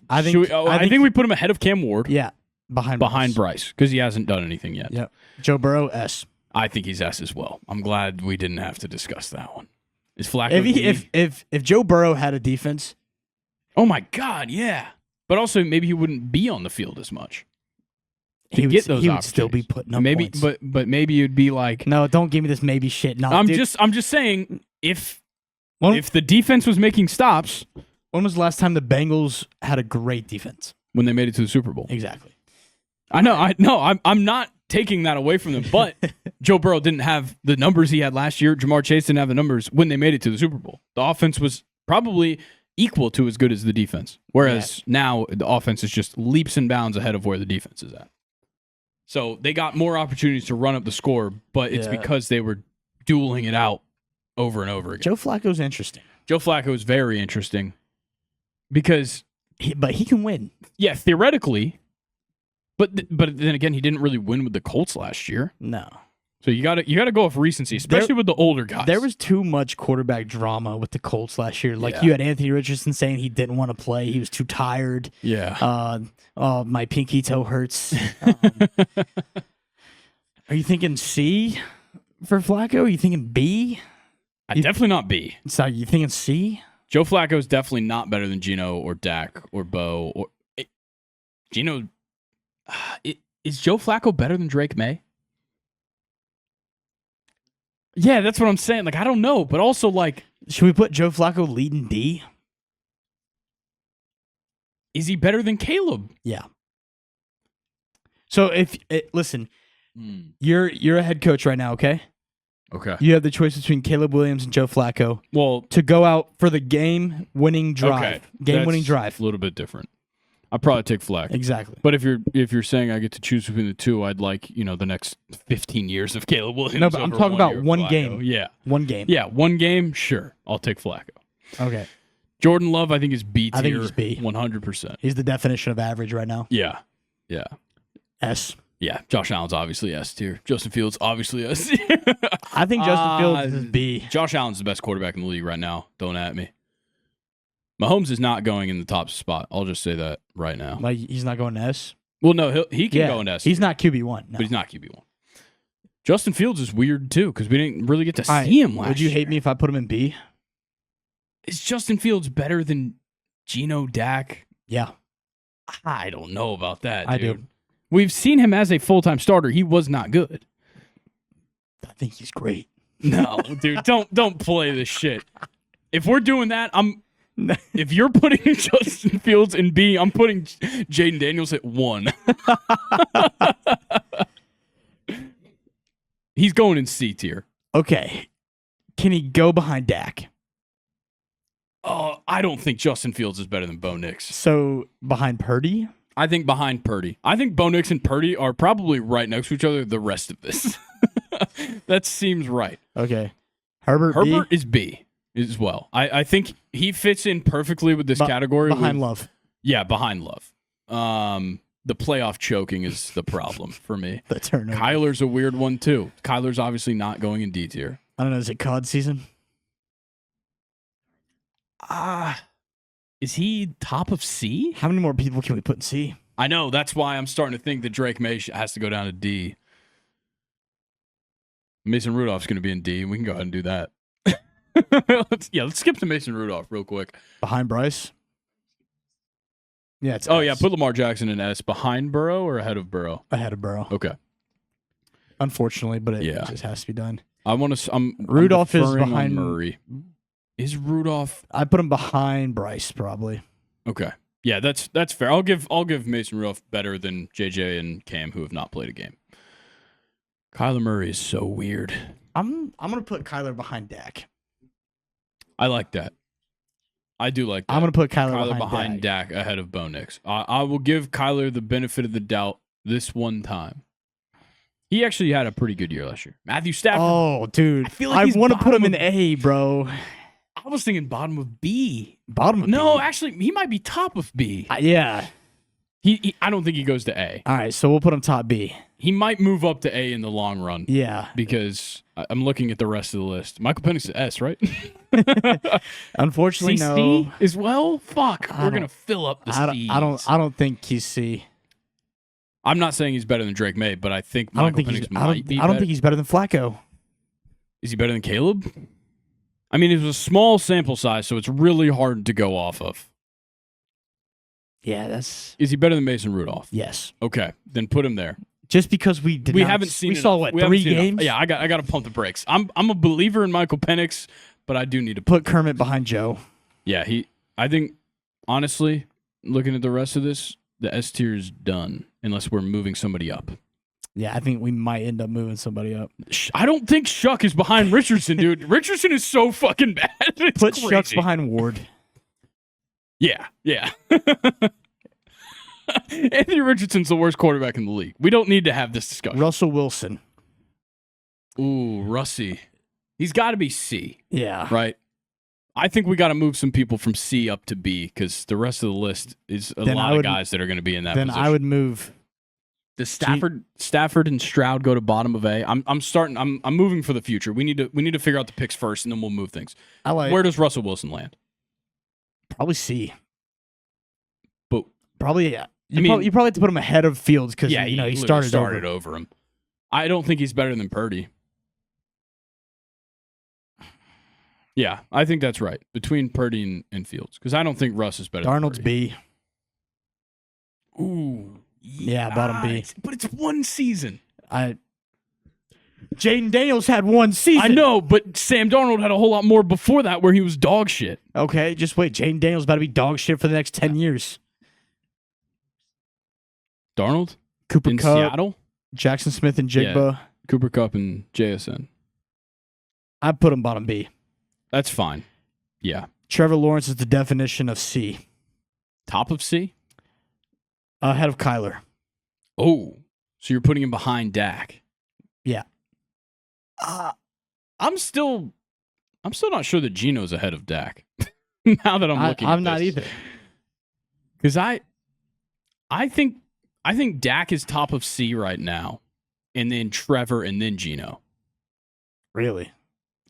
I think we put him ahead of Cam Ward. Yeah. Behind Bryce because he hasn't done anything yet. Yep. Joe Burrow, S. I think he's S as well. I'm glad we didn't have to discuss that one. Is Flacco D? If Joe Burrow had a defense, oh my God, yeah. But also maybe he wouldn't be on the field as much. he Get those would still be opportunities. putting up Maybe, points. but maybe you'd be like, No, don't give me this maybe shit. No, I'm dude. just saying if When- the defense was making stops When was the last time the Bengals had a great defense? when they made it to the Super Bowl. Exactly. I know. I'm not taking that away from them, but Joe Burrow didn't have the numbers he had last year. Jamar Chase didn't have the numbers when they made it to the Super Bowl. The offense was probably equal to as good as the defense, whereas now the offense is just leaps and bounds ahead of where the defense is at. So they got more opportunities to run up the score, but it's because they were dueling it out over and over again. Joe Flacco's interesting. Joe Flacco is very interesting because, But he can win. yeah, theoretically. But then again, he didn't really win with the Colts last year. No. So you got to go off recency, especially with the older guys. There was too much quarterback drama with the Colts last year. Like Yeah. you had Anthony Richardson saying he didn't want to play. He was too tired. yeah. My pinky toe hurts. Are you thinking C for Flacco? Are you thinking B? Definitely not B. So you thinking C? Joe Flacco is definitely not better than Gino or Dak or Bo or Gino. Is Joe Flacco better than Drake May? Yeah, that's what I'm saying. Like I don't know, but also like, Should we put Joe Flacco leading D? is he better than Caleb? Yeah. So listen, you're a head coach right now, okay? Okay. You have the choice between Caleb Williams and Joe Flacco Well, to go out for the game-winning drive. okay. Game-winning That's drive. a little bit different. I'd probably take Flacco. Exactly. But if you're saying I get to choose between the two, I'd like, the next 15 years of Caleb Williams. No, but I'm over talking about year of one Flacco. game. Yeah. One game. Yeah, one game, sure. I'll take Flacco. Okay. Jordan Love, I think, is B tier. I think he's B. 100%. He's the definition of average right now. Yeah. Yeah. S. Yeah. Josh Allen's obviously S tier. Justin Fields, obviously S tier. I think Justin Fields is B. Josh Allen's the best quarterback in the league right now. Don't at me. Mahomes is not going in the top spot. I'll just say that right now. Like he's not going to S. Well, no, he can go in S. He's not QB1. No. But he's not QB1. Justin Fields is weird, too, because we didn't really get to All right, see him last Would you year. hate me if I put him in B? Is Justin Fields better than Geno, Dak? Yeah. I don't know about that, I dude. do. We've seen him as a full-time starter. He was not good. I think he's great. No, dude, don't play this shit. If we're doing that, If you're putting Justin Fields in B, I'm putting Jaden Daniels at 1. He's going in C tier. Okay. Can he go behind Dak? Oh, I don't think Justin Fields is better than Bo Nix. So behind Purdy? I think behind Purdy. I think Bo Nix and Purdy are probably right next to each other the rest of this. That seems right. Okay. Herbert B? is B as well. I think he fits in perfectly with this category. Behind Love. Yeah, behind Love. The playoff choking is the problem for me. The turnover. Kyler's a weird one too. Kyler's obviously not going in D tier. I don't know. Is it COD season? Is he top of C? How many more people can we put in C? I know. That's why I'm starting to think that Drake May has to go down to D. Mason Rudolph's going to be in D. We can go ahead and do that. Let's skip to Mason Rudolph real quick. Behind Bryce? Yeah, it's S. Put Lamar Jackson in S. Behind Burrow or ahead of Burrow? Ahead of Burrow. Okay. Unfortunately, but it just has to be done. Rudolph is behind Murray. Is Rudolph? I put him behind Bryce, probably. Okay. Yeah, that's fair. I'll give Mason Rudolph better than JJ and Cam, who have not played a game. Kyler Murray is so weird. I'm gonna put Kyler behind Dak. I like that. I do like that. I'm gonna put Kyler behind Dak ahead of Bo Nix. I will give Kyler the benefit of the doubt this one time. He actually had a pretty good year last year. Matthew Stafford. Oh, dude. I feel like I want to put him in A, bro. I was thinking bottom of B. Bottom of B? No, actually, he might be top of B. Yeah. I don't think he goes to A. All right, so we'll put him top B. He might move up to A in the long run. Yeah. Because I'm looking at the rest of the list. Michael Penix is S, right? Unfortunately, no. C as well? Fuck. We're going to fill up the C's. I don't think he's C. I'm not saying he's better than Drake May, but I think Michael Penix might be better. I don't think he's better than Flacco. Is he better than Caleb? I mean, it was a small sample size, so it's really hard to go off of. Yeah, that's... Is he better than Mason Rudolph? Yes. Okay, then put him there. Just because we haven't seen we saw what, 3 games? Yeah, I got to pump the brakes. I'm a believer in Michael Penix, but I do need to put Kermit behind Joe. Yeah, I think honestly, looking at the rest of this, the S tier is done unless we're moving somebody up. Yeah, I think we might end up moving somebody up. I don't think Shuck is behind Richardson, dude. Richardson is so fucking bad. It's put crazy. Shucks behind Ward. Yeah. Anthony Richardson's the worst quarterback in the league. We don't need to have this discussion. Russell Wilson. Ooh, Russie. He's got to be C. Yeah. Right? I think we got to move some people from C up to B because the rest of the list is a lot of guys that are going to be in that position. Then I would move... Does Stafford and Stroud go to bottom of A? I'm moving for the future. We need to figure out the picks first, and then we'll move things. Where does Russell Wilson land? Probably C. But probably yeah. You probably have to put him ahead of Fields because he started over him. I don't think he's better than Purdy. Yeah, I think that's right. Between Purdy and Fields. Because I don't think Russ is better Darnold's than Purdy. B. Ooh. Yeah, bottom B. But it's one season. Jaden Daniels had one season. I know, but Sam Darnold had a whole lot more before that where he was dog shit. Okay, just wait. Jaden Daniels about to be dog shit for the next 10 years. Darnold? Cooper in Kupp, Seattle? Jackson Smith and Jigba. Yeah, Cooper Kupp and JSN. I'd put him bottom B. That's fine. Yeah. Trevor Lawrence is the definition of C. Top of C? Ahead of Kyler. Oh, so you're putting him behind Dak? Yeah. I'm still not sure that Geno's ahead of Dak. Now that I'm looking, I'm not either. Because I think Dak is top of C right now, and then Trevor, and then Geno. Really?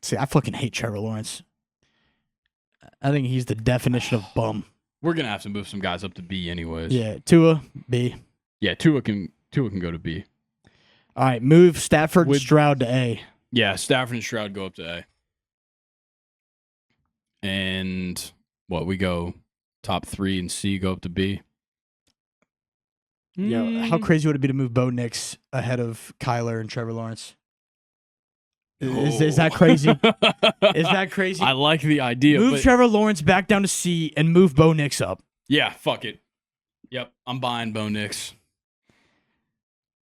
See, I fucking hate Trevor Lawrence. I think he's the definition of bum. We're gonna have to move some guys up to B anyways. Yeah, Tua, B. Yeah, Tua can go to B. All right, move Stafford and Stroud to A. Yeah, Stafford and Stroud go up to A. And we go top 3 and C go up to B. Yeah, how crazy would it be to move Bo Nix ahead of Kyler and Trevor Lawrence? Is that crazy? Is that crazy? I like the idea. Move but Trevor Lawrence back down to C and move Bo Nix up. yeah, fuck it. Yep, I'm buying Bo Nix.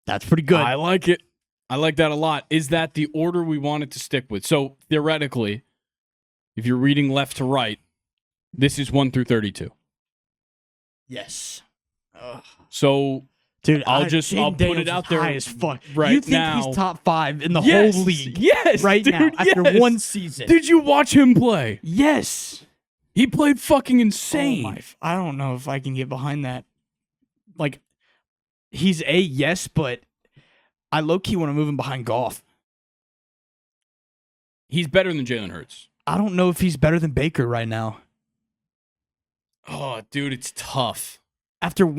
That's pretty good. I like it. I like that a lot. Is that the order we wanted to stick with? So theoretically, if you're reading left to right, this is 1 through 32. Yes. So Dude, I'll Jaden put Daniels it out is there high as fuck. right You think now. he's top 5 in the Yes, whole league? yes, right dude, now after yes. one season. Did you watch him play? Yes. He played fucking Oh insane. my, I don't know if I can get behind that. Like, he's a yes, but I low-key want to move him behind Goff. He's better than Jalen Hurts. I don't know if he's better than Baker right now. Oh, dude, it's tough.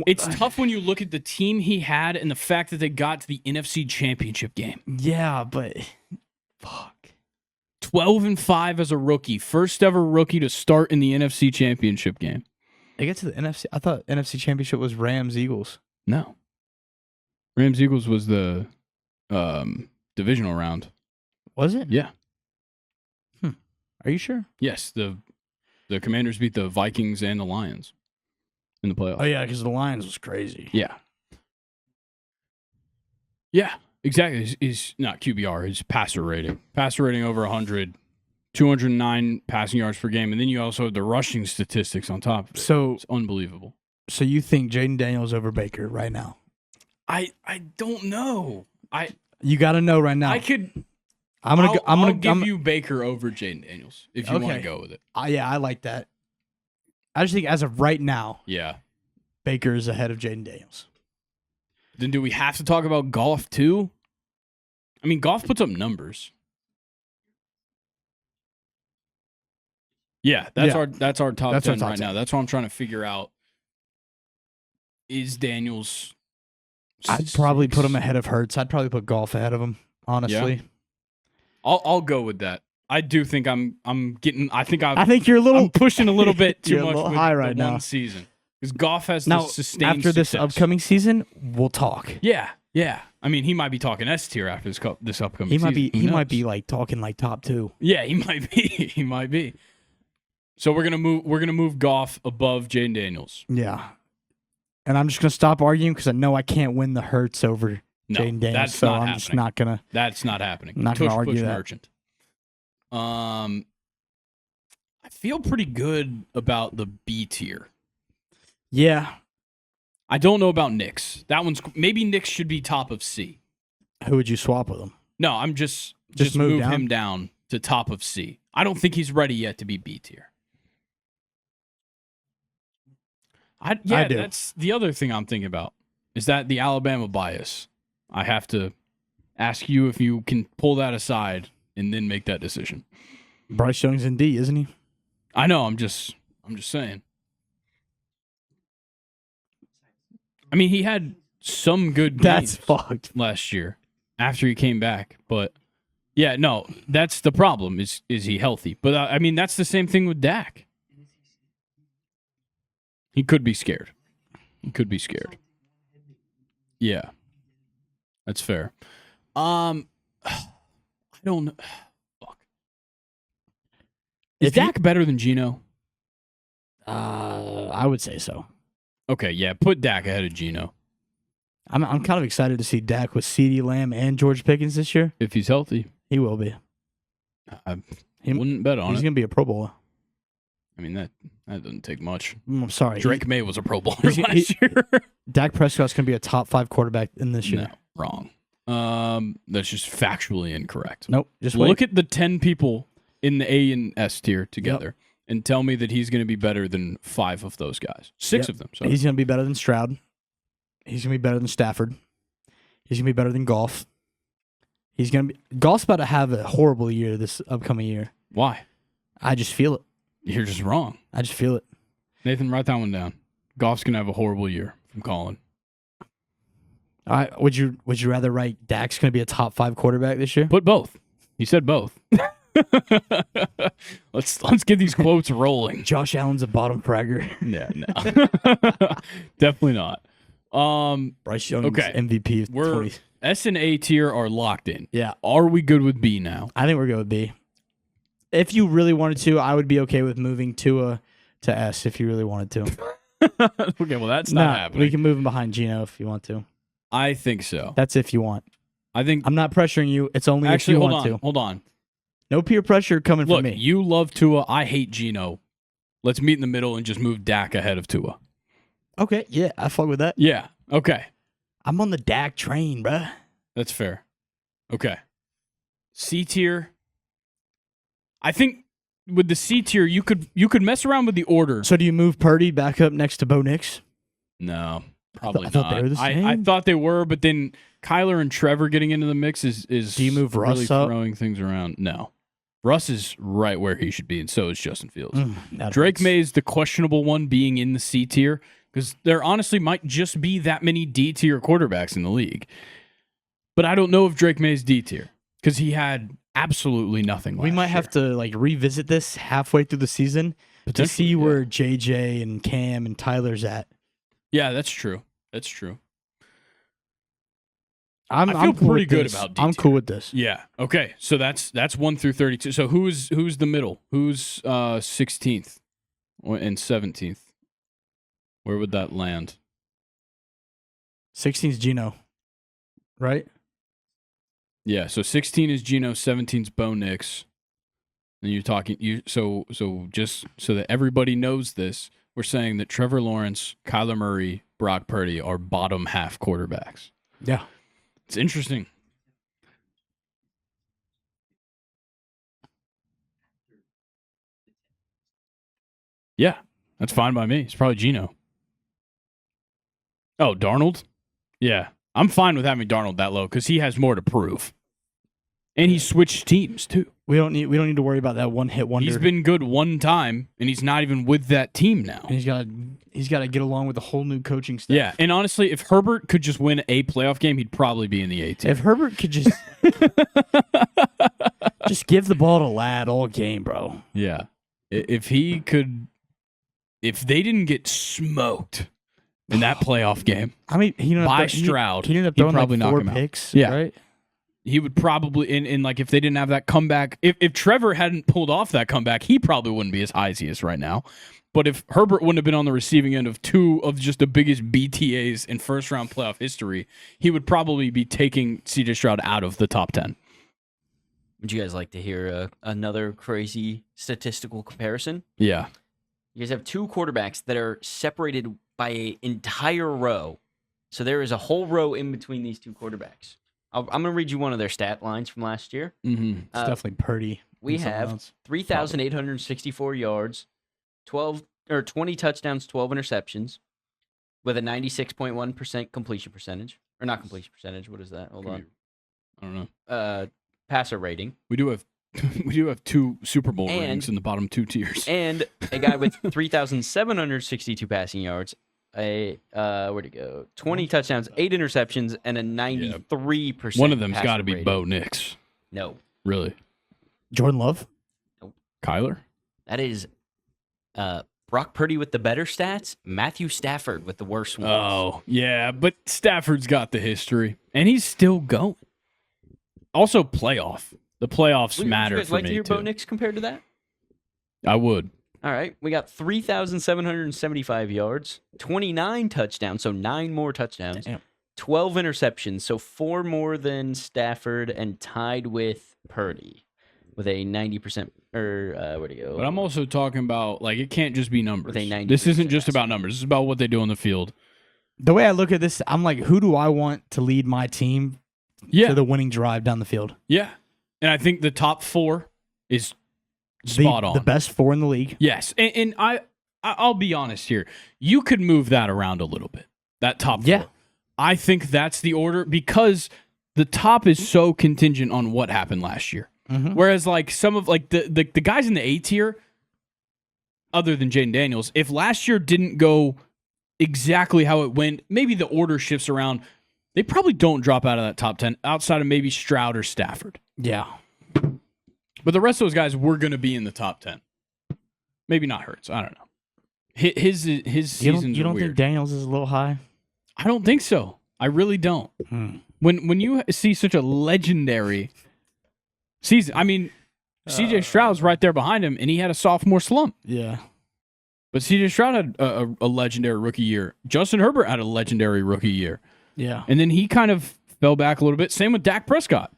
It's Tough when you look at the team he had and the fact that they got to the NFC Championship game. Yeah, but fuck. 12-5 as a rookie. First ever rookie to start in the NFC Championship game. They get to the NFC. I thought NFC Championship was Rams Eagles. No. Rams Eagles was the divisional round. Was it? Yeah. Are you sure? Yes, the Commanders beat the Vikings and the Lions in the playoffs. Oh yeah, because the Lions was crazy. Yeah. Yeah, exactly. He's not QBR, his passer rating. Passer rating over 100, 209 passing yards per game, and then you also have the rushing statistics on top of it. So It's unbelievable. So you think Jaden Daniels over Baker right now? I don't know. You got to know right now. I could. I'll give you Baker over Jaden Daniels if you want to Okay. go with it. Yeah, I like that. I just think as of right now, Yeah. Baker is ahead of Jaden Daniels. Then do we have to talk about Goff too? I mean, Goff puts up numbers. Yeah, that's Yeah. our top That's our 10 top right 10. now. That's what I'm trying to figure out. Is Daniels? I'd probably put him ahead of Hurts. I'd probably put Goff ahead of him, honestly. I'll go with that. I do think I'm getting. I think I think you're a little I'm pushing a little bit too You're a much little with high the right one now. season because Goff has now the sustained after this success. upcoming season. We'll talk. Yeah. I mean, he might be talking S tier after this upcoming. He season. might be. Who He might knows? be like talking like top 2. Yeah, he might be. He might be. So we're gonna move Goff above Jaden Daniels. Yeah. And I'm just gonna stop arguing because I know I can't win the Hurts over No, Jaden Daniels. that's So not I'm happening. just not gonna. That's not happening. Not gonna Tush argue push that. Merchant. I feel pretty good about the B tier. Yeah. I don't know about Knicks. That one's maybe Knicks should be top of C. Who would you swap with him? No, I'm just move move down? him down to top of C. I don't think he's ready yet to be B tier. I do. That's the other thing I'm thinking about. Is that the Alabama bias? I have to ask you if you can pull that aside and then make that decision. Bryce Young's in D, isn't he? I know. I'm just saying. I mean, he had some good That's games fucked. last year after he came back, but yeah, no, that's the problem. Is he healthy? But I mean, that's the same thing with Dak. He could be scared. Yeah, that's fair. I don't know. Fuck. Is If you- Dak better than Geno? I would say so. Okay, yeah, put Dak ahead of Geno I'm kind of excited to see Dak with CeeDee Lamb and George Pickens this year. if he's healthy. He will be. I He- wouldn't bet on He's it. gonna be a Pro Bowler. I mean, that doesn't take much. I'm sorry. Drake May was a Pro Bowler he's- last year. Dak Prescott's gonna be a top 5 quarterback in this year. No, wrong. That's just factually incorrect. Nope. Just wait. Look at the 10 people in the A and S tier together and tell me that he's going to be better than 5 of those guys. 6 Yep. of them. So He's gonna be better than Stroud. He's gonna be better than Stafford. He's gonna be better than Goff. Goff's about to have a horrible year this upcoming year. why? I just feel it. You're just wrong. I just feel it. Nathan, write that one down. Goff's going to have a horrible year from Colin. All right. Would you rather write Dak's gonna be a top 5 quarterback this year? Put both. He said both. Let's get these quotes rolling. Josh Allen's a bottom fragger. Yeah, no. Definitely not. Bryce Young's Okay. MVP of We're 20. S and A tier are locked in. Yeah. Are we good with B now? I think we're good with B. If you really wanted to, I would be okay with moving Tua to S if you really wanted to. Okay, well, that's not happening. We can move him behind Geno if you want to. I think so. That's if you want. I think. I'm not pressuring you. It's only if you want to. Hold on. No peer pressure coming Look, from me. you love Tua. I hate Geno. Let's meet in the middle and just move Dak ahead of Tua. Okay, yeah, I fuck with that. Yeah, okay. I'm on the Dak train, bruh. That's fair. Okay. C tier. I think with the C tier, you could mess around with the order. So do you move Purdy back up next to Bo Nix? No, probably I thought not. they were the same. I thought they were, but then Kyler and Trevor getting into the mix is Do you move really Russ up? throwing things around. No. Russ is right where he should be, and so is Justin Fields. That Drake hurts. May is the questionable one being in the C tier because there honestly might just be that many D tier quarterbacks in the league. But I don't know if Drake May is D tier because he had absolutely nothing. We might have to revisit this halfway through the season to see where JJ and Cam and Tyler's at. Yeah, that's true. That's true. I feel cool pretty with good this. about D I'm tier. cool with this. Yeah. Okay. So that's 1 through 32. So who's the middle? Who's 16th and 17th? Where would that land? 16's Geno, right? Yeah. So 16 is Geno, 17's Bo Nix. And you're talking so just so that everybody knows this, we're saying that Trevor Lawrence, Kyler Murray, Brock Purdy are bottom half quarterbacks. Yeah. It's interesting. Yeah, that's fine by me. It's probably Geno. Oh, Darnold? Yeah, I'm fine with having Darnold that low because he has more to prove, and he switched teams too. We don't need to worry about that one hit wonder. He's been good one time, and he's not even with that team now. And he's got to get along with a whole new coaching staff. Yeah, and honestly, if Herbert could just win a playoff game, he'd probably be in the A team. If Herbert could just just give the ball to Ladd all game, bro. Yeah, if he could, if they didn't get smoked in that playoff game, I mean, by Stroud, he ended up he'd throwing probably knock 4 him out. picks. Yeah. Right. He would probably in like if they didn't have that comeback, if Trevor hadn't pulled off that comeback, he probably wouldn't be as high as he is right now. But if Herbert wouldn't have been on the receiving end of 2 of just the biggest BTAs in first round playoff history, he would probably be taking CJ Stroud out of the top 10. Would you guys like to hear another crazy statistical comparison? Yeah. You guys have 2 quarterbacks that are separated by an entire row. So there is a whole row in between these 2 quarterbacks. I'm going to read you one of their stat lines from last year. Mm-hmm. It's definitely Purdy. We and someone have else. 3,864 yards, 20 touchdowns, 12 interceptions, with a 96.1% completion percentage. Or not completion percentage. What is that? Hold on. I don't know. Passer rating. We do have 2 Super Bowl And- rings in the bottom 2 tiers. And a guy with 3,762 passing yards. Where'd it go? 20 touchdowns, 8 interceptions, and a 93%. One of them's got to passer be rating. Bo Nix. No, Really? Jordan Love. Kyler? that is Brock Purdy with the better stats, Matthew Stafford with the worst ones. Oh, yeah, but Stafford's got the history, and he's still going. Also, playoff. The playoffs Would matter you guys for like me, to hear too. Bo Nix compared to that? I would. All right, we got 3,775 yards, 29 touchdowns, so 9 more touchdowns, Damn. 12 interceptions, so 4 more than Stafford, and tied with Purdy with a 90%. Where'd it go? But I'm also talking about, like, it can't just be numbers. With a 93% This isn't just passer. about numbers. This is about what they do on the field. The way I look at this, I'm like, who do I want to lead my team Yeah. to the winning drive down the field? Yeah. And I think the top 4 is spot on. The best 4 in the league. Yes. And I'll be honest here. You could move that around a little bit. That top 4. Yeah. I think that's the order because the top is so contingent on what happened last year. Mhm. Whereas like some of like the guys in the A tier, other than Jaden Daniels, if last year didn't go exactly how it went, maybe the order shifts around. They probably don't drop out of that top 10 outside of maybe Stroud or Stafford. Yeah. But the rest of those guys were going to be in the top 10. Maybe not Hurts. I don't know. His seasons You don't are weird. think Daniels is a little high? I don't think so. I really don't. when you see such a legendary season, I mean, C.J. Stroud's right there behind him, and he had a sophomore slump. Yeah. But C.J. Stroud had a legendary rookie year. Justin Herbert had a legendary rookie year. Yeah. And then he kind of fell back a little bit. Same with Dak Prescott.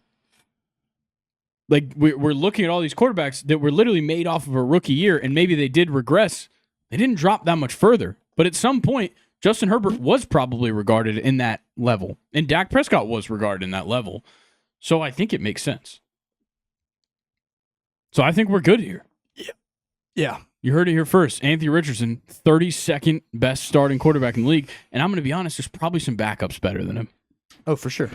Like, we're looking at all these quarterbacks that were literally made off of a rookie year, and maybe they did regress. They didn't drop that much further. But at some point, Justin Herbert was probably regarded in that level, and Dak Prescott was regarded in that level. So I think it makes sense. So I think we're good here. Yeah. You heard it here first. Anthony Richardson, 32nd best starting quarterback in the league. And I'm going to be honest, there's probably some backups better than him. Oh, for sure.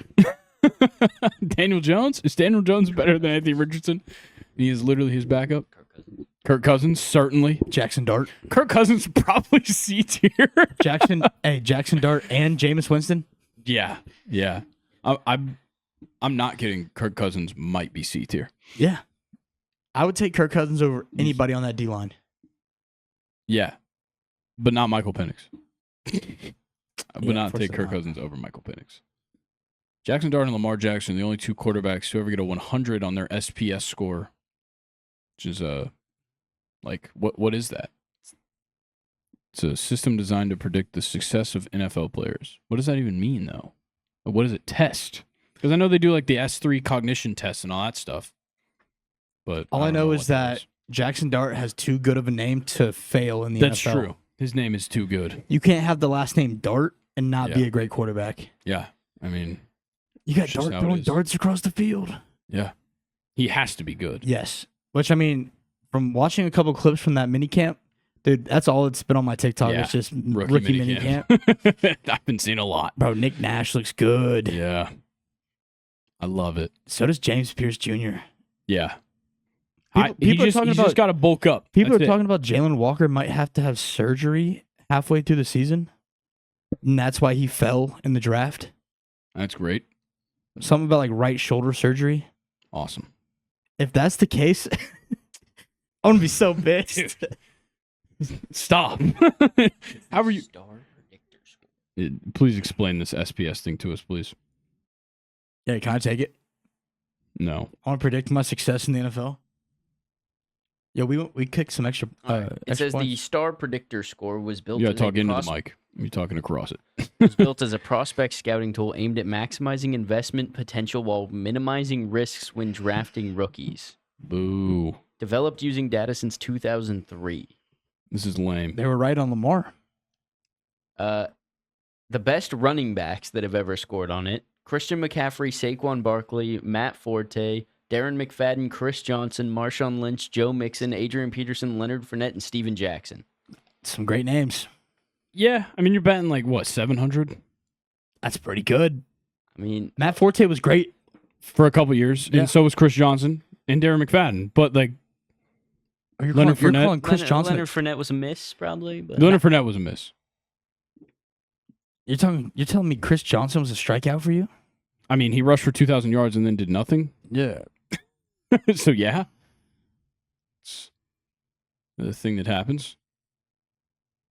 Daniel Jones? Is Daniel Jones better than Anthony Richardson? He is literally his backup. Kirk Cousins, certainly. Jackson Dart. Kirk Cousins probably C tier. Jackson Dart and Jameis Winston. Yeah. I'm not kidding. Kirk Cousins might be C tier. Yeah. I would take Kirk Cousins over anybody on that D-line. Yeah. But not Michael Penix. I would not take Kirk not. Cousins over Michael Penix. Jackson Dart and Lamar Jackson are the only two quarterbacks who ever get a 100 on their SPS score, which is what is that? It's a system designed to predict the success of NFL players. What does that even mean, though? What does it test? Because I know they do like the S3 cognition test and all that stuff. But all I know is that Jackson Dart has too good of a name to fail in the That's NFL. true. His name is too good. You can't have the last name Dart and not be Yeah. a great quarterback. Yeah. I mean, You got It's just Dart how it throwing is. darts across the field. yeah. He has to be good. Yes. Which, I mean, from watching a couple clips from that mini camp, dude, that's all it's been on my TikTok. Yeah. It's just Rookie mini camp. I've been seeing a lot. Bro, Nick Nash looks good. Yeah. I love it. So does James Pierce Jr. Yeah. People are talking he's about just got to bulk up. People That's are it. talking about Jalen Walker might have to have surgery halfway through the season, and that's why he fell in the draft. That's great. Something about like right shoulder surgery. Awesome. If that's the case, I'm gonna be so pissed. Stop. How are you? Star predictor score. Please explain this SPS thing to us, please. Yeah, can I take it? No. I want to predict my success in the NFL. Yeah, we kicked some extra. All right. It extra says the points. star predictor score was built. You got to as a talk into pros- the mic. You're talking across it. was built as a prospect scouting tool aimed at maximizing investment potential while minimizing risks when drafting rookies. Boo. Developed using data since 2003. This is lame. They were right on Lamar. The best running backs that have ever scored on it: Christian McCaffrey, Saquon Barkley, Matt Forte, Darren McFadden, Chris Johnson, Marshawn Lynch, Joe Mixon, Adrian Peterson, Leonard Fournette, and Steven Jackson. Some great names. Yeah. I mean, you're batting like, what, 700? That's pretty good. I mean, Matt Forte was great. For a couple years. Yeah. And so was Chris Johnson and Darren McFadden. But, like, You're Leonard Fournette? calling Chris Johnson. Leonard Fournette was a miss, probably. But Leonard Fournette was a miss. You're telling me Chris Johnson was a strikeout for you? I mean, he rushed for 2,000 yards and then did nothing. Yeah. So, yeah. It's the thing that happens.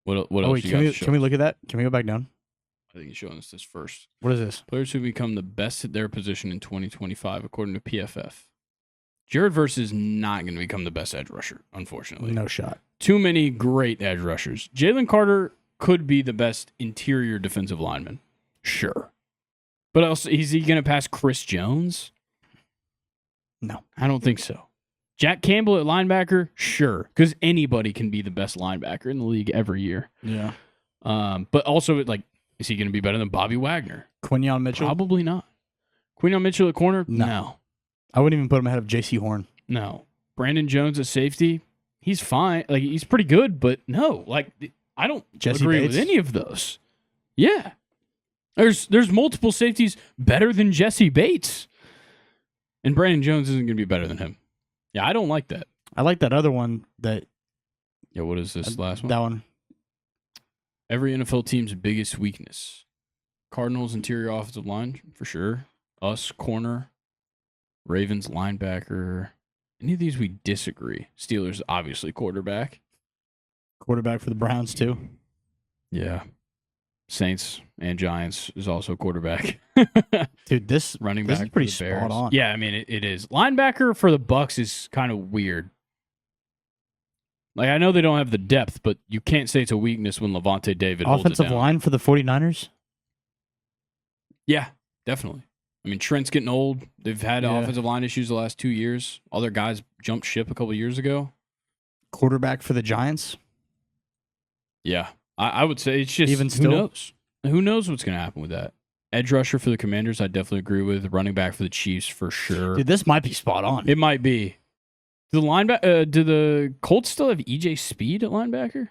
What else Wait, you can got we to show? can we look at that? Can we go back down? I think he's showing us this first. What is this? Players who become the best at their position in 2025, according to PFF. Jared Verse is not going to become the best edge rusher, unfortunately. No shot. Too many great edge rushers. Jalen Carter could be the best interior defensive lineman. Sure. But else, is he going to pass Chris Jones? No. I don't think so. Jack Campbell at linebacker? Sure. Because anybody can be the best linebacker in the league every year. Yeah. But also, like, is he going to be better than Bobby Wagner? Quinyon Mitchell? Probably not. Quinyon Mitchell at corner? No. I wouldn't even put him ahead of J.C. Horn. No. Brandon Jones at safety? He's fine. Like, he's pretty good, but no. Like, I don't Jesse agree Bates? with any of those. Yeah. There's multiple safeties better than Jesse Bates. And Brandon Jones isn't going to be better than him. Yeah, I don't like that. I like that other one. That Yeah, what is this last one? That one. Every NFL team's biggest weakness. Cardinals interior offensive line, for sure. Us, corner. Ravens, linebacker. Any of these we disagree. Steelers, obviously, quarterback. Quarterback for the Browns too. Yeah. Saints and Giants is also quarterback. Dude, this Running this back is pretty for the Bears. spot on. Yeah, I mean it is. Linebacker for the Bucks is kind of weird. Like I know they don't have the depth, but you can't say it's a weakness when Levante David holds it Offensive down. line for the 49ers? Yeah, definitely. I mean Trent's getting old. They've had offensive line issues the last 2 years. Other guys jumped ship a couple years ago. Quarterback for the Giants? Yeah, I would say it's just Even who still? knows? Who knows what's going to happen with that? Edge rusher for the Commanders, I definitely agree with. Running back for the Chiefs for sure. Dude, this might be spot on. It might be. Do the Colts still have EJ Speed at linebacker?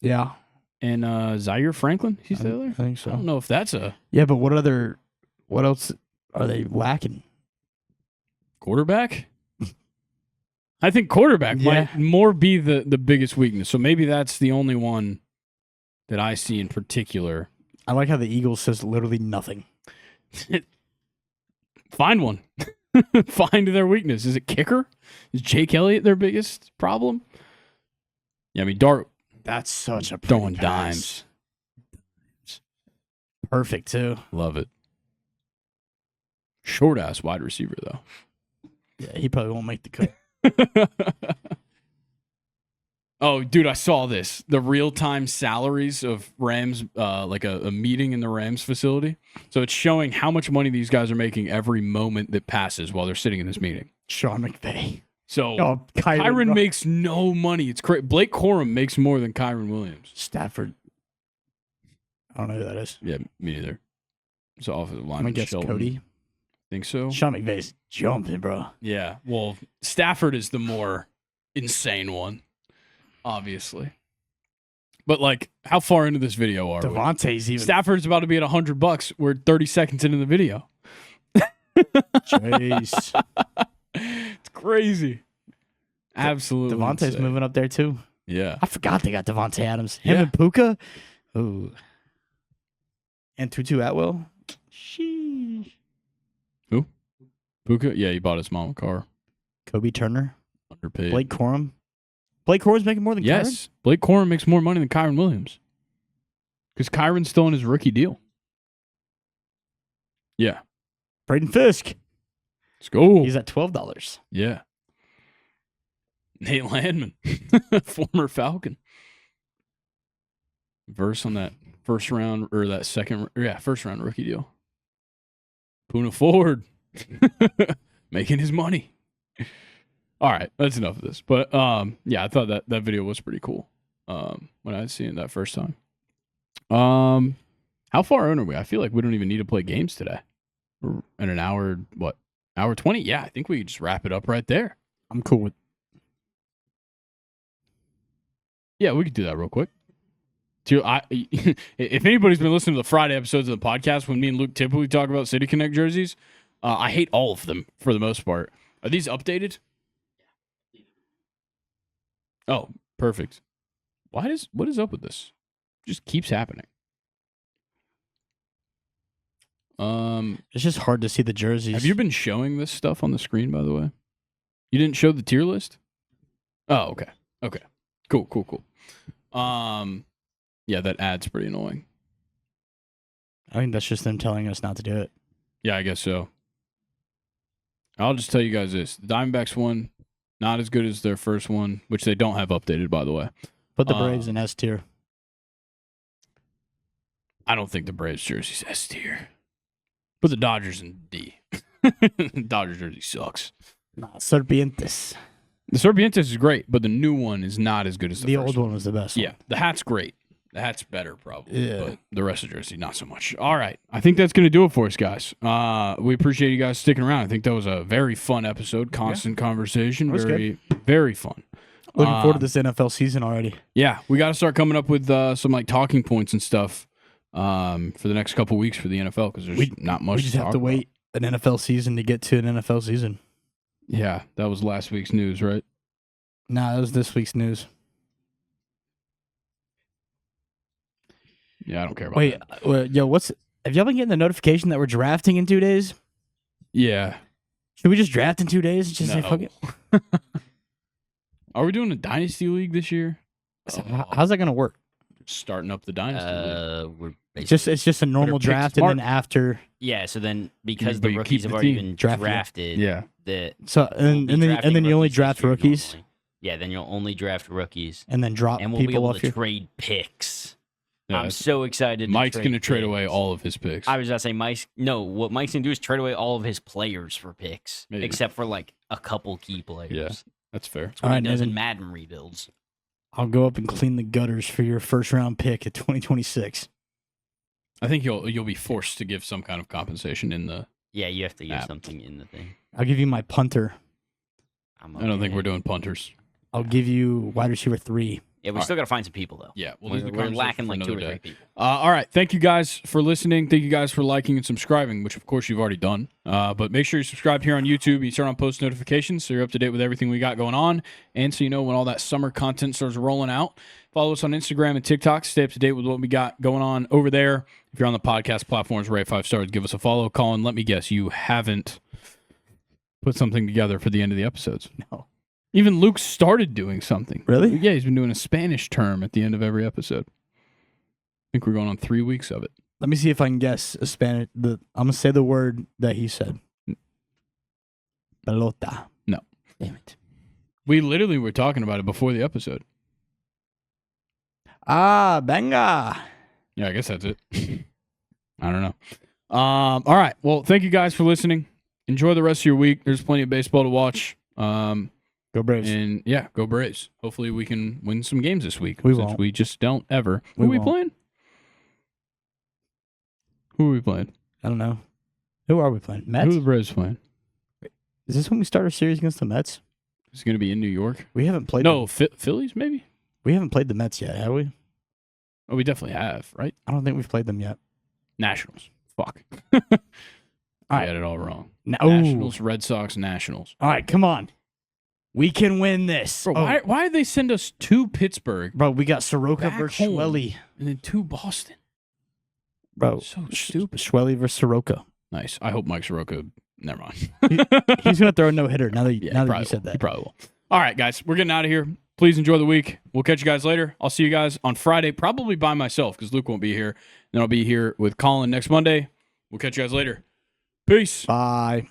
Yeah. And Zaire Franklin? He's I still there? think I so. don't know if that's a Yeah, but what else are they lacking? quarterback. I think quarterback might more be the biggest weakness. So maybe that's the only one that I see in particular. I like how the Eagles says literally nothing. Find one. Find their weakness. Is it kicker? Is Jake Elliott their biggest problem? Yeah, I mean Dart That's such a throwing pretty pass. dimes. Perfect, too. Love it. Short ass wide receiver though. Yeah, he probably won't make the cut. Oh, dude, I saw this. The real-time salaries of Rams, like a meeting in the Rams facility. So it's showing how much money these guys are making every moment that passes while they're sitting in this meeting. Sean McVay. So Oh, Kyron makes no money. It's crazy. Blake Corum makes more than Kyron Williams. Stafford. I don't know who that is. Yeah, me neither. It's offensive I'm line. going to guess Cody. Think so? Sean McVay's jumping, bro. Yeah. Well, Stafford is the more insane one, obviously. But like, how far into this video are we? Devontae's even. Stafford's about to be at $100. We're 30 seconds into the video. Jeez. It's crazy. Absolutely. Devontae's insane. moving up there, too. Yeah. I forgot they got Devontae Adams. Him Yeah. and Puka. Ooh. And Tutu Atwell. Sheesh. Puka? Yeah, he bought his mom a car. Kobe Turner. Underpaid. Blake Corum. Blake Corum's making more than Kyron? Yes. Blake Corum makes more money than Kyron Williams. Because Kyron's still in his rookie deal. Yeah. Braden Fisk. Let's go. He's at $12. Yeah. Nate Landman, former Falcon. Verse on that first round or that first round rookie deal. Puna Ford making his money. All right, that's enough of this. But yeah, I thought that video was pretty cool. When I seen it that first time. How far in are we? I feel like we don't even need to play games today. We're in an hour, what? Hour 20? Yeah, I think we could just wrap it up right there. I'm cool with. Yeah, we could do that real quick. If anybody's been listening to the Friday episodes of the podcast when me and Luke typically talk about City Connect jerseys, I hate all of them for the most part. Are these updated? Oh, perfect. What is up with this? It just keeps happening. It's just hard to see the jerseys. Have you been showing this stuff on the screen, by the way? You didn't show the tier list? Oh, okay. Okay. Cool. Yeah, that ad's pretty annoying. I think that's just them telling us not to do it. Yeah, I guess so. I'll just tell you guys this. The Diamondbacks one, not as good as their first one, which they don't have updated, by the way. Put the Braves in S tier. I don't think the Braves jersey's S tier. Put the Dodgers in D. Dodgers jersey sucks. Nah, Serpientes. The Serpientes is great, but the new one is not as good as the The first old one was the best. Yeah, the hat's great. The hat's better, probably. Yeah. But the rest of the jersey, not so much. All right. I think that's going to do it for us, guys. We appreciate you guys sticking around. I think that was a very fun episode. Constant conversation. was Very, very fun. Looking forward to this NFL season already. Yeah, we got to start coming up with some like talking points and stuff for the next couple weeks for the NFL because there's not much We just to have talk to about. wait an NFL season to get to an NFL season. Yeah, that was last week's news, right? Nah, that was this week's news. Yeah, I don't care about Wait, that. yo, have y'all been getting the notification that we're drafting in 2 days? Yeah. Should we just draft in 2 days? Just say fuck it. Are we doing a dynasty league this year? So how's that gonna work? starting up the dynasty league. We're It's just a normal pick draft, smart. and then after. Yeah, so then because But the you rookies keep the have already team been drafted. drafted, Yeah. So and then you only draft rookies, Yeah, then you'll only draft rookies, and then drop and we'll be people able off to your. trade picks. Yeah, I'm so excited. Mike's going to trade away picks. all of his picks. I was gonna say Mike's. No, what Mike's gonna do is trade away all of his players for picks, Maybe. except for like a couple key players. Yeah. That's fair. That's what All he right, does in Nathan. Madden rebuilds. I'll go up and clean the gutters for your first round pick at 2026. I think you'll be forced to give some kind of compensation in the. Yeah, you have to give App. something in the thing. I'll give you my punter. I I don't think we're doing punters. I'll give you wide receiver 3. Yeah, we All still gotta find some people though. Yeah, we're lacking like 2 or 3 people. All right. Thank you guys for listening. Thank you guys for liking and subscribing, which of course you've already done. But make sure you subscribe here on YouTube. You turn on post notifications so you're up to date with everything we got going on, and so you know when all that summer content starts rolling out. Follow us on Instagram and TikTok. Stay up to date with what we got going on over there. If you're on the podcast platforms, rate 5 stars. Give us a follow. Colin, let me guess, you haven't put something together for the end of the episodes. No. Even Luke started doing something. Really? Yeah, he's been doing a Spanish term at the end of every episode. I think we're going on 3 weeks of it. Let me see if I can guess a Spanish. I'm gonna say the word that he said. Pelota. No. Damn it. We literally were talking about it before the episode. Ah, venga. Yeah, I guess that's it. I don't know. All right. Well, thank you guys for listening. Enjoy the rest of your week. There's plenty of baseball to watch. Go Braves. And yeah, go Braves. Hopefully we can win some games this week. We since won't. We just don't ever. Who We are we won't. playing? Who are we playing? I don't know. Who are we playing? Who Mets? are the Braves playing? Is this when we start our series against the Mets? It's going to be in New York. We haven't played. No, Phillies maybe? We haven't played the Mets yet, have we? Oh, we definitely have, right? I don't think we've played them yet. Nationals. Fuck. All I right. had it all wrong. Nationals. Nationals, Red Sox, Nationals. All right, come on. We can win this. Bro, why did they send us to Pittsburgh Bro, we got Soroka Back versus home. Schwelly. and then to Boston? Bro, So stupid. Schwelly versus Soroka. Nice. I hope Mike Soroka. Never mind. He's going to throw a no-hitter now that, Yeah, now he that probably you said will. He that. probably will. All right, guys. We're getting out of here. Please enjoy the week. We'll catch you guys later. I'll see you guys on Friday, probably by myself because Luke won't be here. Then I'll be here with Colin next Monday. We'll catch you guys later. Peace. Bye.